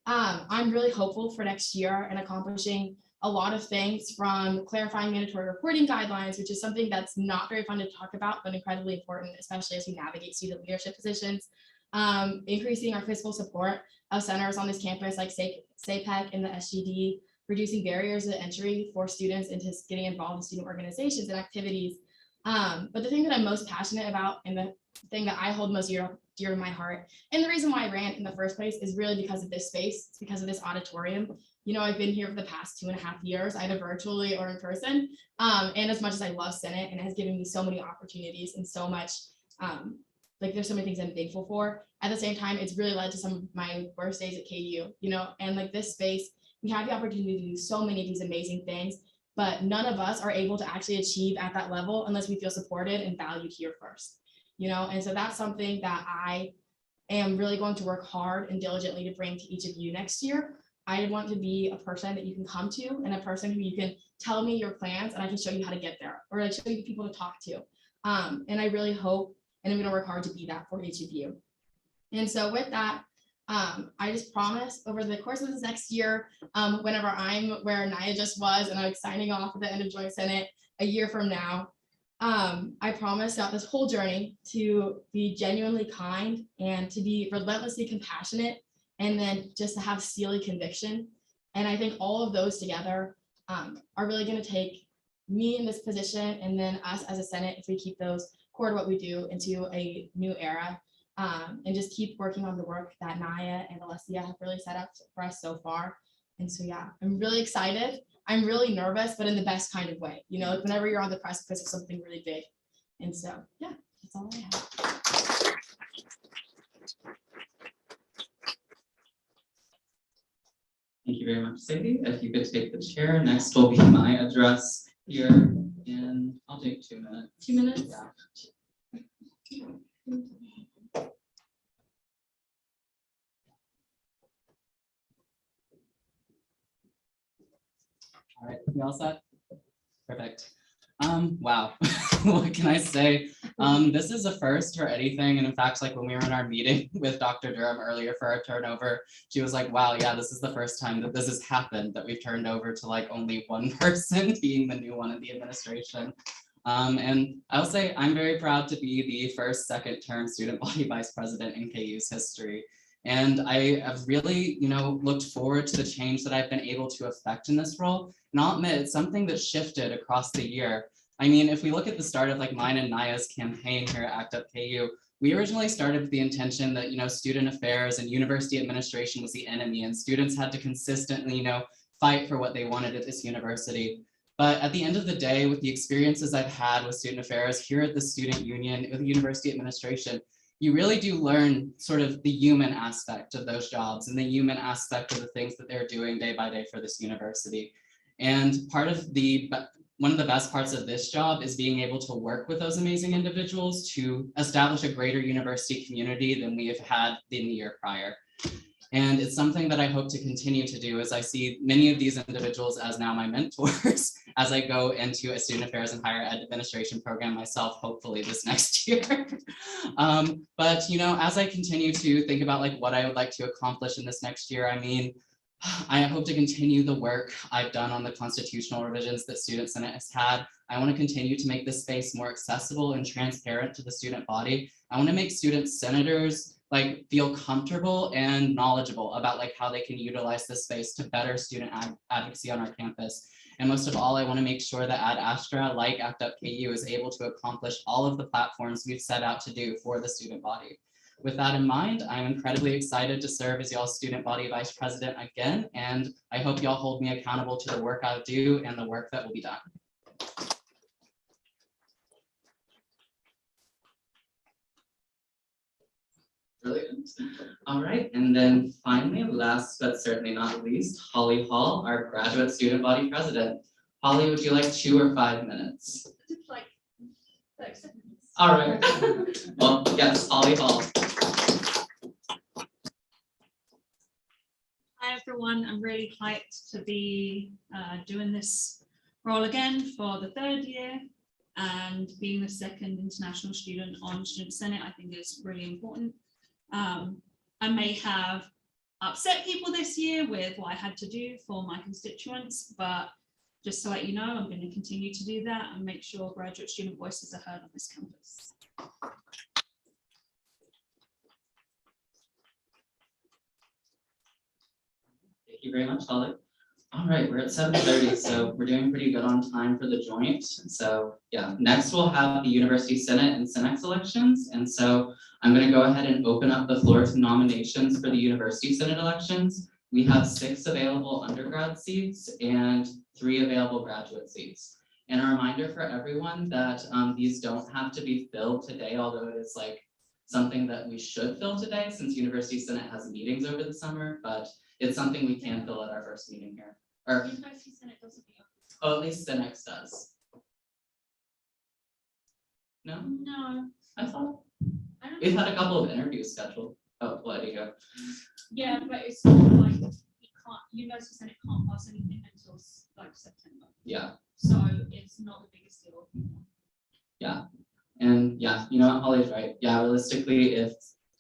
S11: I'm really hopeful for next year and accomplishing a lot of things, from clarifying mandatory reporting guidelines, which is something that's not very fun to talk about, but incredibly important, especially as we navigate student leadership positions, increasing our fiscal support of centers on this campus like SAPEC and the SGD, reducing barriers to entry for students into getting involved in student organizations and activities. But the thing that I'm most passionate about, and the thing that I hold most dear to my heart, and the reason why I ran in the first place, is really because of this space. It's because of this auditorium. You know, I've been here for the past 2.5 years, either virtually or in person. And as much as I love Senate, and it has given me so many opportunities and so much like there's so many things I'm thankful for. At the same time, it's really led to some of my worst days at KU, you know, and like this space, we have the opportunity to do so many of these amazing things, but none of us are able to actually achieve at that level unless we feel supported and valued here first, you know, and so that's something that I am really going to work hard and diligently to bring to each of you next year. I want to be a person that you can come to and a person who you can tell me your plans and I can show you how to get there, or like show you people to talk to. And I really hope, and I'm going to work hard to be that for each of you. And so with that, I just promise over the course of this next year, whenever I'm where Naya just was and I'm like signing off at the end of Joint Senate a year from now, I promise throughout this whole journey to be genuinely kind and to be relentlessly compassionate, and then just to have steely conviction. And I think all of those together are really going to take me in this position and then us as a Senate, if we keep those core to what we do, into a new era, and just keep working on the work that Naya and Alessia have really set up for us so far. And so, yeah, I'm really excited. I'm really nervous, but in the best kind of way, you know, like whenever you're on the precipice of something really big. And so, yeah, that's all I have.
S1: Thank you very much, Sadie. If you could take the chair, next will be my address here, and I'll take 2 minutes.
S11: 2 minutes?
S1: Yeah. All right, we all set? Perfect. Wow, what can I say? This is a first for anything. And in fact, like when we were in our meeting with Dr. Durham earlier for our turnover, she was like, wow, yeah, this is the first time that this has happened, that we've turned over to like only one person being the new one in the administration. And I'll say I'm very proud to be the first second term student body vice president in KU's history. And I have really, you know, looked forward to the change that I've been able to affect in this role. And I'll admit, it's something that shifted across the year. I mean, if we look at the start of like mine and Naya's campaign here at ACT UP KU, we originally started with the intention that, you know, student affairs and university administration was the enemy, and students had to consistently, you know, fight for what they wanted at this university. But at the end of the day, with the experiences I've had with student affairs here at the student union, with the university administration, you really do learn sort of the human aspect of those jobs and the human aspect of the things that they're doing day by day for this university. And one of the best parts of this job is being able to work with those amazing individuals to establish a greater university community than we have had in the year prior. And it's something that I hope to continue to do, as I see many of these individuals as now my mentors as I go into a student affairs and higher ed administration program myself, hopefully this next year. But, you know, as I continue to think about like what I would like to accomplish in this next year, I mean, I hope to continue the work I've done on the constitutional revisions that Student Senate has had. I want to continue to make this space more accessible and transparent to the student body. I want to make student senators like feel comfortable and knowledgeable about like how they can utilize this space to better student advocacy on our campus. And most of all, I want to make sure that Ad Astra, like ACT UP KU, is able to accomplish all of the platforms we've set out to do for the student body. With that in mind, I'm incredibly excited to serve as y'all's student body vice president again, and I hope y'all hold me accountable to the work I do and the work that will be done. Brilliant. All right, and then finally, last but certainly not least, Holly Hall, our graduate student body president. Holly, would you like 2 or 5 minutes?
S4: Like 30 seconds.
S1: All right. Well, yes, Holly Hall.
S7: Hi everyone, I'm really hyped to be doing this role again for the 3rd year, and being the 2nd international student on Student Senate I think is really important. I may have upset people this year with what I had to do for my constituents, but just to let you know, I'm going to continue to do that and make sure graduate student voices are heard on this campus.
S1: Thank you very much, Holly. All right, we're at 7:30, so we're doing pretty good on time for the joint. So yeah, next we'll have the University Senate and Senex elections. And so I'm going to go ahead and open up the floor to nominations for the University Senate elections. We have 6 available undergrad seats and 3 available graduate seats. And a reminder for everyone that these don't have to be filled today, although it is like something that we should fill today since University Senate has meetings over the summer, but it's something we can fill at our first meeting here. Or,
S7: University Senate doesn't meet.
S1: oh, at least Senex does. No,
S7: No,
S1: I thought,
S7: I don't.
S1: we've had a couple of interviews scheduled. Oh, well, there you go.
S7: Yeah, but it's sort of like, University Senate can't pass anything until like September,
S1: Yeah,
S7: so it's not the biggest deal.
S1: and yeah, you know what, Holly's right. Yeah, realistically, if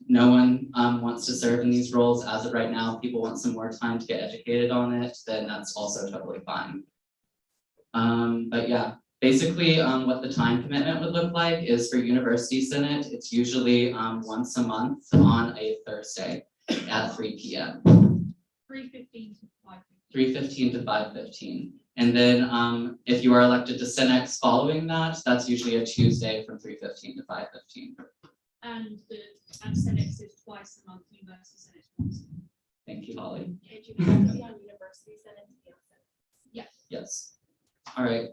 S1: no one wants to serve in these roles as of right now, people want some more time to get educated on it, then that's also totally fine. But yeah, basically, what the time commitment would look like is for University Senate, it's usually once a month on a Thursday at 3 p.m.
S7: 3:15 to 5:15.
S1: 3:15 to 5:15. And then if you are elected to Senex following that, that's usually a Tuesday from 3:15 to 5:15.
S7: And Senex is twice a month, University Senate is once.
S1: Thank you, Holly.
S11: Did you have to be on University Senate to be on Senate?
S7: Yes.
S1: Yes. All right.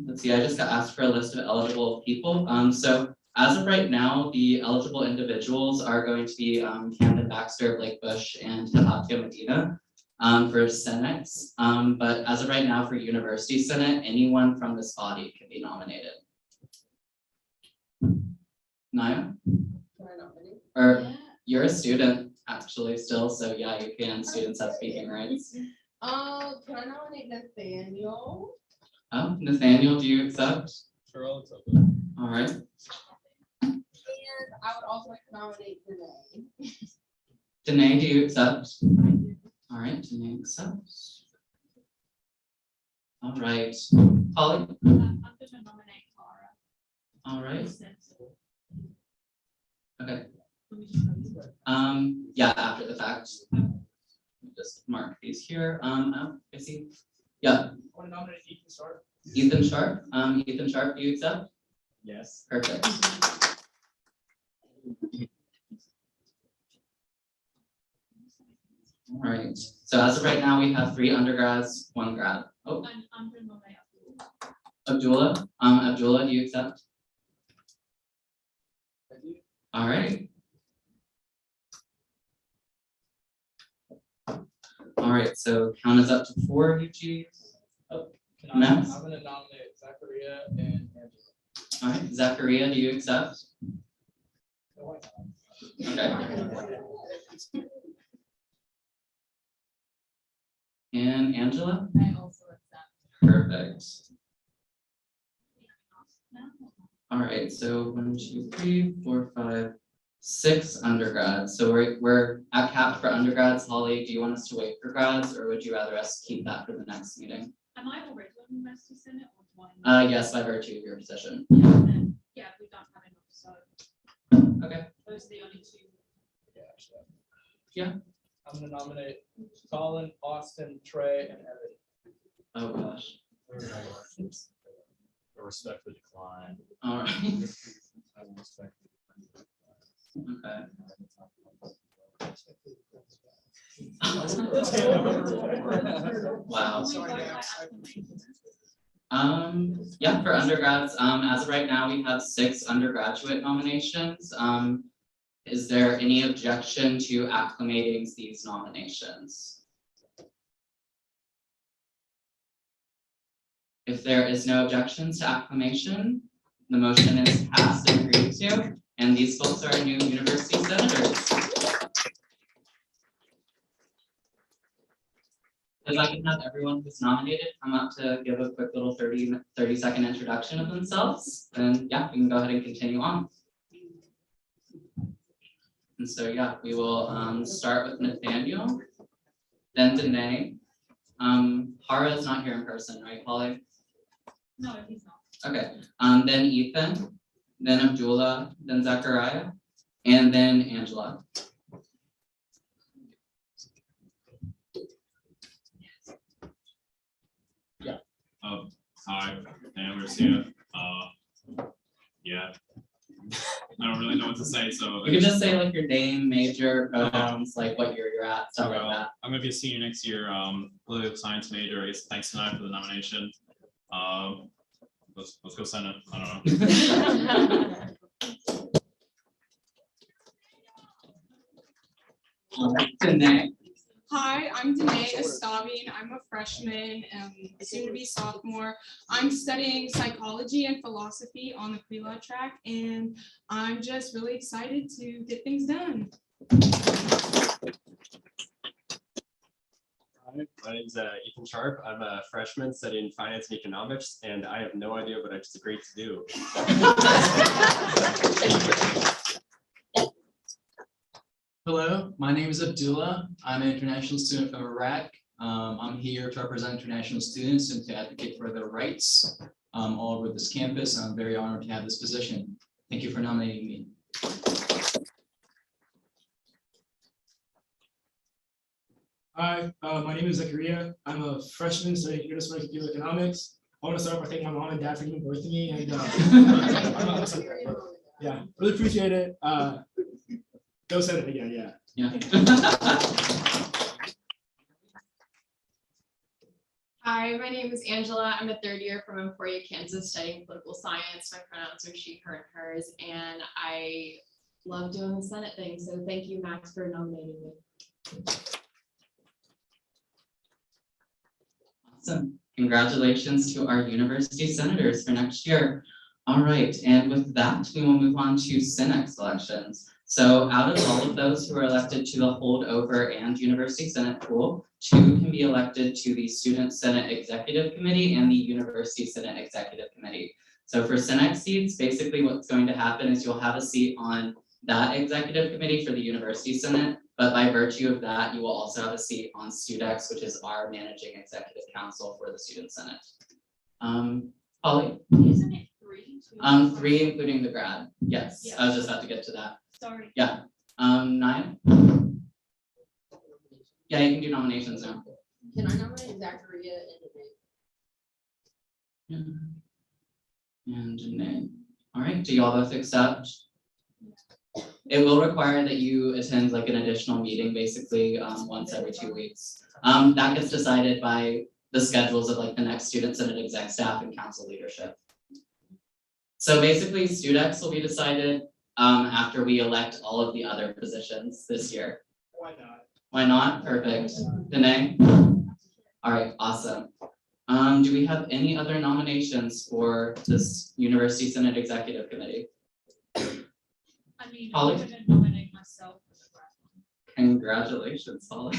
S1: Let's see, I just got asked for a list of eligible people. So as of right now, the eligible individuals are going to be Camden Baxter, Blake Bush, and Tapatio Medina for Senex. But as of right now, for University Senate, anyone from this body can be nominated. Naya? Or you're a student actually still, so yeah, you can. Students have speaking rights.
S11: Can I nominate Nathaniel?
S1: Oh, Nathaniel, do you accept?
S3: Sure, I'll accept it.
S1: All right.
S11: And I would also like to nominate Renee.
S1: Danae, do you accept? All right, Danae accepts. All right. Holly?
S7: I'm gonna nominate Clara.
S1: All right. Okay.
S7: Let me just go through it.
S1: Yeah, after the fact. Just mark these here. Oh, I see. Yeah,
S3: I want to nominate Ethan Sharp.
S1: Ethan Sharp. Ethan Sharp, do you accept?
S3: Yes.
S1: Perfect. All right. So as of right now, we have 3 undergrads, 1 grad. Oh,
S7: And I'm gonna nominate
S1: Abdullah. Abdullah, do you accept? All right. All right, so count us up to 4, Eugene. Max?
S9: I'm gonna nominate Zachariah and Angela.
S1: All right, Zachariah, do you accept? Okay. And Angela?
S11: I also accept.
S1: Perfect. All right, so 1, 2, 3, 4, 5, 6 undergrads. So we're at cap for undergrads. Holly, do you want us to wait for grads, or would you rather us keep that for the next meeting?
S7: Am I already on University Senate or do I?
S1: Yes, by virtue of your position.
S7: Yeah, then, yeah, we don't have enough, so
S1: Okay.
S7: those are the only 2.
S1: Yeah.
S9: I'm gonna nominate Colin, Austin, Trey, and Evan.
S1: Oh gosh.
S3: I respect the decline.
S1: All right.
S3: I will respect the
S1: Okay. Wow. Yeah, for undergrads, as of right now, we have 6 undergraduate nominations. Is there any objection to acclimating these nominations? If there is no objections to acclamation, the motion is passed and agreed to, and these folks are new university senators. If I can have everyone who's nominated come up to give a quick little 30-second introduction of themselves, then yeah, we can go ahead and continue on. And so yeah, we will start with Nathaniel, then Danae. Hara is not here in person, right, Holly?
S7: No, he's not.
S1: Okay, then Ethan, then Abdullah, then Zachariah, and then Angela.
S12: Hi, Dan Garcia. Yeah. I don't really know what to say, so.
S1: You can just say like your name, major, pronouns, like what year you're at, stuff like that.
S12: I'm gonna be a senior next year, political science major. I guess thanks tonight for the nomination. Let's go Senate. I don't know.
S1: Danae.
S13: Hi, I'm Danae Estavine. I'm a freshman and soon to be sophomore. I'm studying psychology and philosophy on the pre-law track, and I'm just really excited to get things done.
S14: Hi, my name's Ethan Sharp. I'm a freshman studying finance and economics, and I have no idea what I just agreed to do.
S5: Hello, my name is Abdullah. I'm an international student from Iraq. I'm here to represent international students and to advocate for their rights all over this campus. I'm very honored to have this position. Thank you for nominating me.
S15: Hi, my name is Zachariah. I'm a freshman studying international economics. I want to start by thanking my mom and dad for giving birth to me, and yeah, really appreciate it. Go send it again, yeah.
S16: Hi, my name is Angela. I'm a third year from Emporia, Kansas, studying political science. My pronouns are she, her, and hers, and I love doing the Senate thing. So thank you, Max, for nominating me.
S1: Awesome. Congratulations to our university senators for next year. All right, and with that, we will move on to Senate elections. So out of all of those who are elected to the holdover and university senate pool, 2 can be elected to the Student Senate Executive Committee and the University Senate Executive Committee. So for Senate seats, basically what's going to happen is you'll have a seat on that executive committee for the University Senate, but by virtue of that, you will also have a seat on StudEx, which is our managing executive council for the Student Senate. Polly?
S7: Isn't it 3?
S1: 3 including the grad. Yes, I was just about to get to that.
S7: Sorry.
S1: Yeah. Naya? Yeah, you can do nominations now.
S11: Can I nominate Zachariah and Danae?
S1: And Janae. All right, do y'all both accept? It will require that you attend like an additional meeting, basically once every 2 weeks. That gets decided by the schedules of like the next Student Senate exec staff and council leadership. So basically, StudEx will be decided after we elect all of the other positions this year.
S15: Why not?
S1: Why not? Perfect. Danae? All right, awesome. Do we have any other nominations for this University Senate Executive Committee?
S7: I mean,
S1: Holly?
S7: I'm gonna nominate myself for the grad one.
S1: Congratulations, Holly.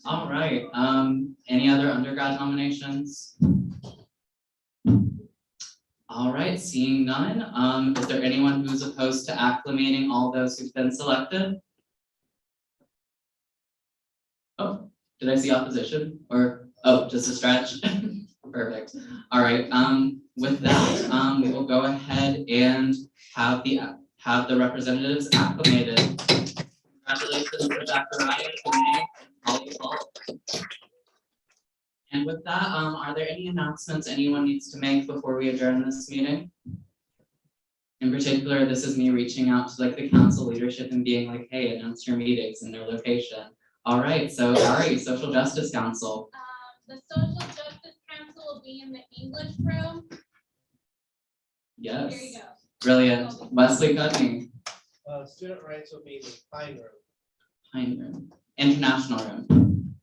S1: All right, any other undergrad nominations? All right, seeing none, is there anyone who's opposed to acclimating all those who've been selected? Oh, did I see opposition or, oh, just a stretch? Perfect. All right, with that, we will go ahead and have the representatives acclimated. Congratulations to Dr. Ryan, Holly, and with that, are there any announcements anyone needs to make before we adjourn this meeting? In particular, this is me reaching out to like the council leadership and being like, hey, announce your meetings and their location. All right, so Ari, Social Justice Council.
S4: The Social Justice Council will be in the English room.
S1: Yes.
S4: There you go.
S1: Brilliant. Wesley Cudney.
S17: Student rights will be in the Pine Room.
S1: Pine Room. International Room.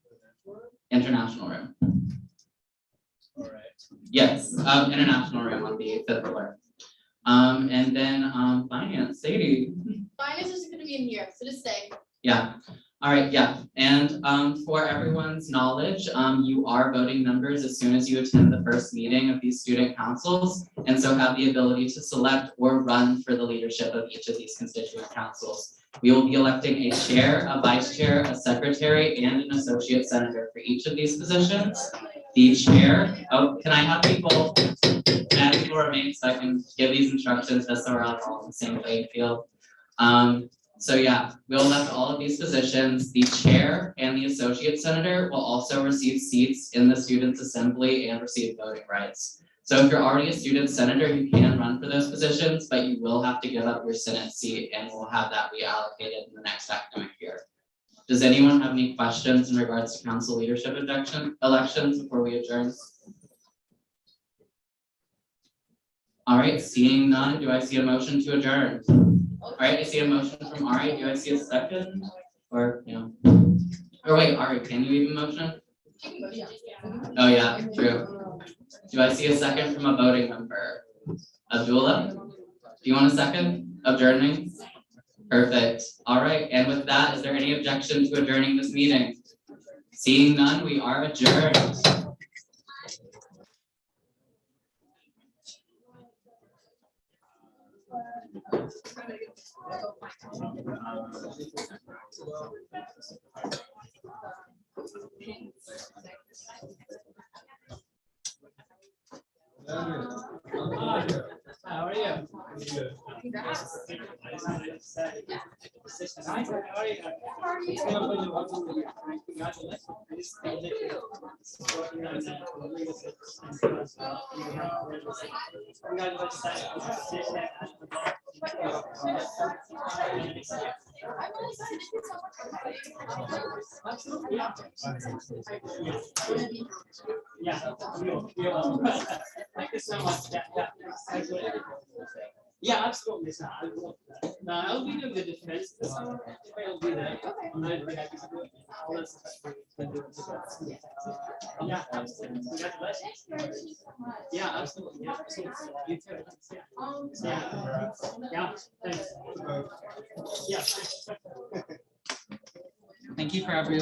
S1: International Room.
S17: All right.
S1: Yes, International Room on the 5th floor. And then Finance, Sadie.
S11: Finance is gonna be in here, so just stay.
S1: Yeah. All right, yeah, and for everyone's knowledge, you are voting members as soon as you attend the first meeting of these student councils, and so have the ability to select or run for the leadership of each of these constituent councils. We will be electing a chair, a vice chair, a secretary, and an associate senator for each of these positions. The chair, oh, can I have people remain so I can give these instructions just so we're all on the same playing field? So yeah, we'll elect all of these positions. The chair and the associate senator will also receive seats in the students' assembly and receive voting rights. So if you're already a student senator, you can run for those positions, but you will have to give up your Senate seat and we'll have that reallocated in the next academic year. Does anyone have any questions in regards to council leadership elections before we adjourn? All right, seeing none, do I see a motion to adjourn? All right, I see a motion from Ari. Do I see a second? Or, or wait, Ari, can you even motion? Oh, yeah, true. Do I see a second from a voting member? Abdullah, do you want a second adjourning? Perfect. All right, and with that, is there any objection to adjourning this meeting? Seeing none, we are adjourned.
S17: How are you?
S11: Congrats.
S17: Yeah. Thank you so much. Yeah, absolutely. So I'll be doing the defense this summer. I'll be there. I'm really happy to do it. All this stuff we've been doing together. Yeah, absolutely. Congratulations. Yeah, absolutely. Yeah, absolutely. You too. Yeah. Yeah. Thanks. Yeah.
S1: Thank you for everyone.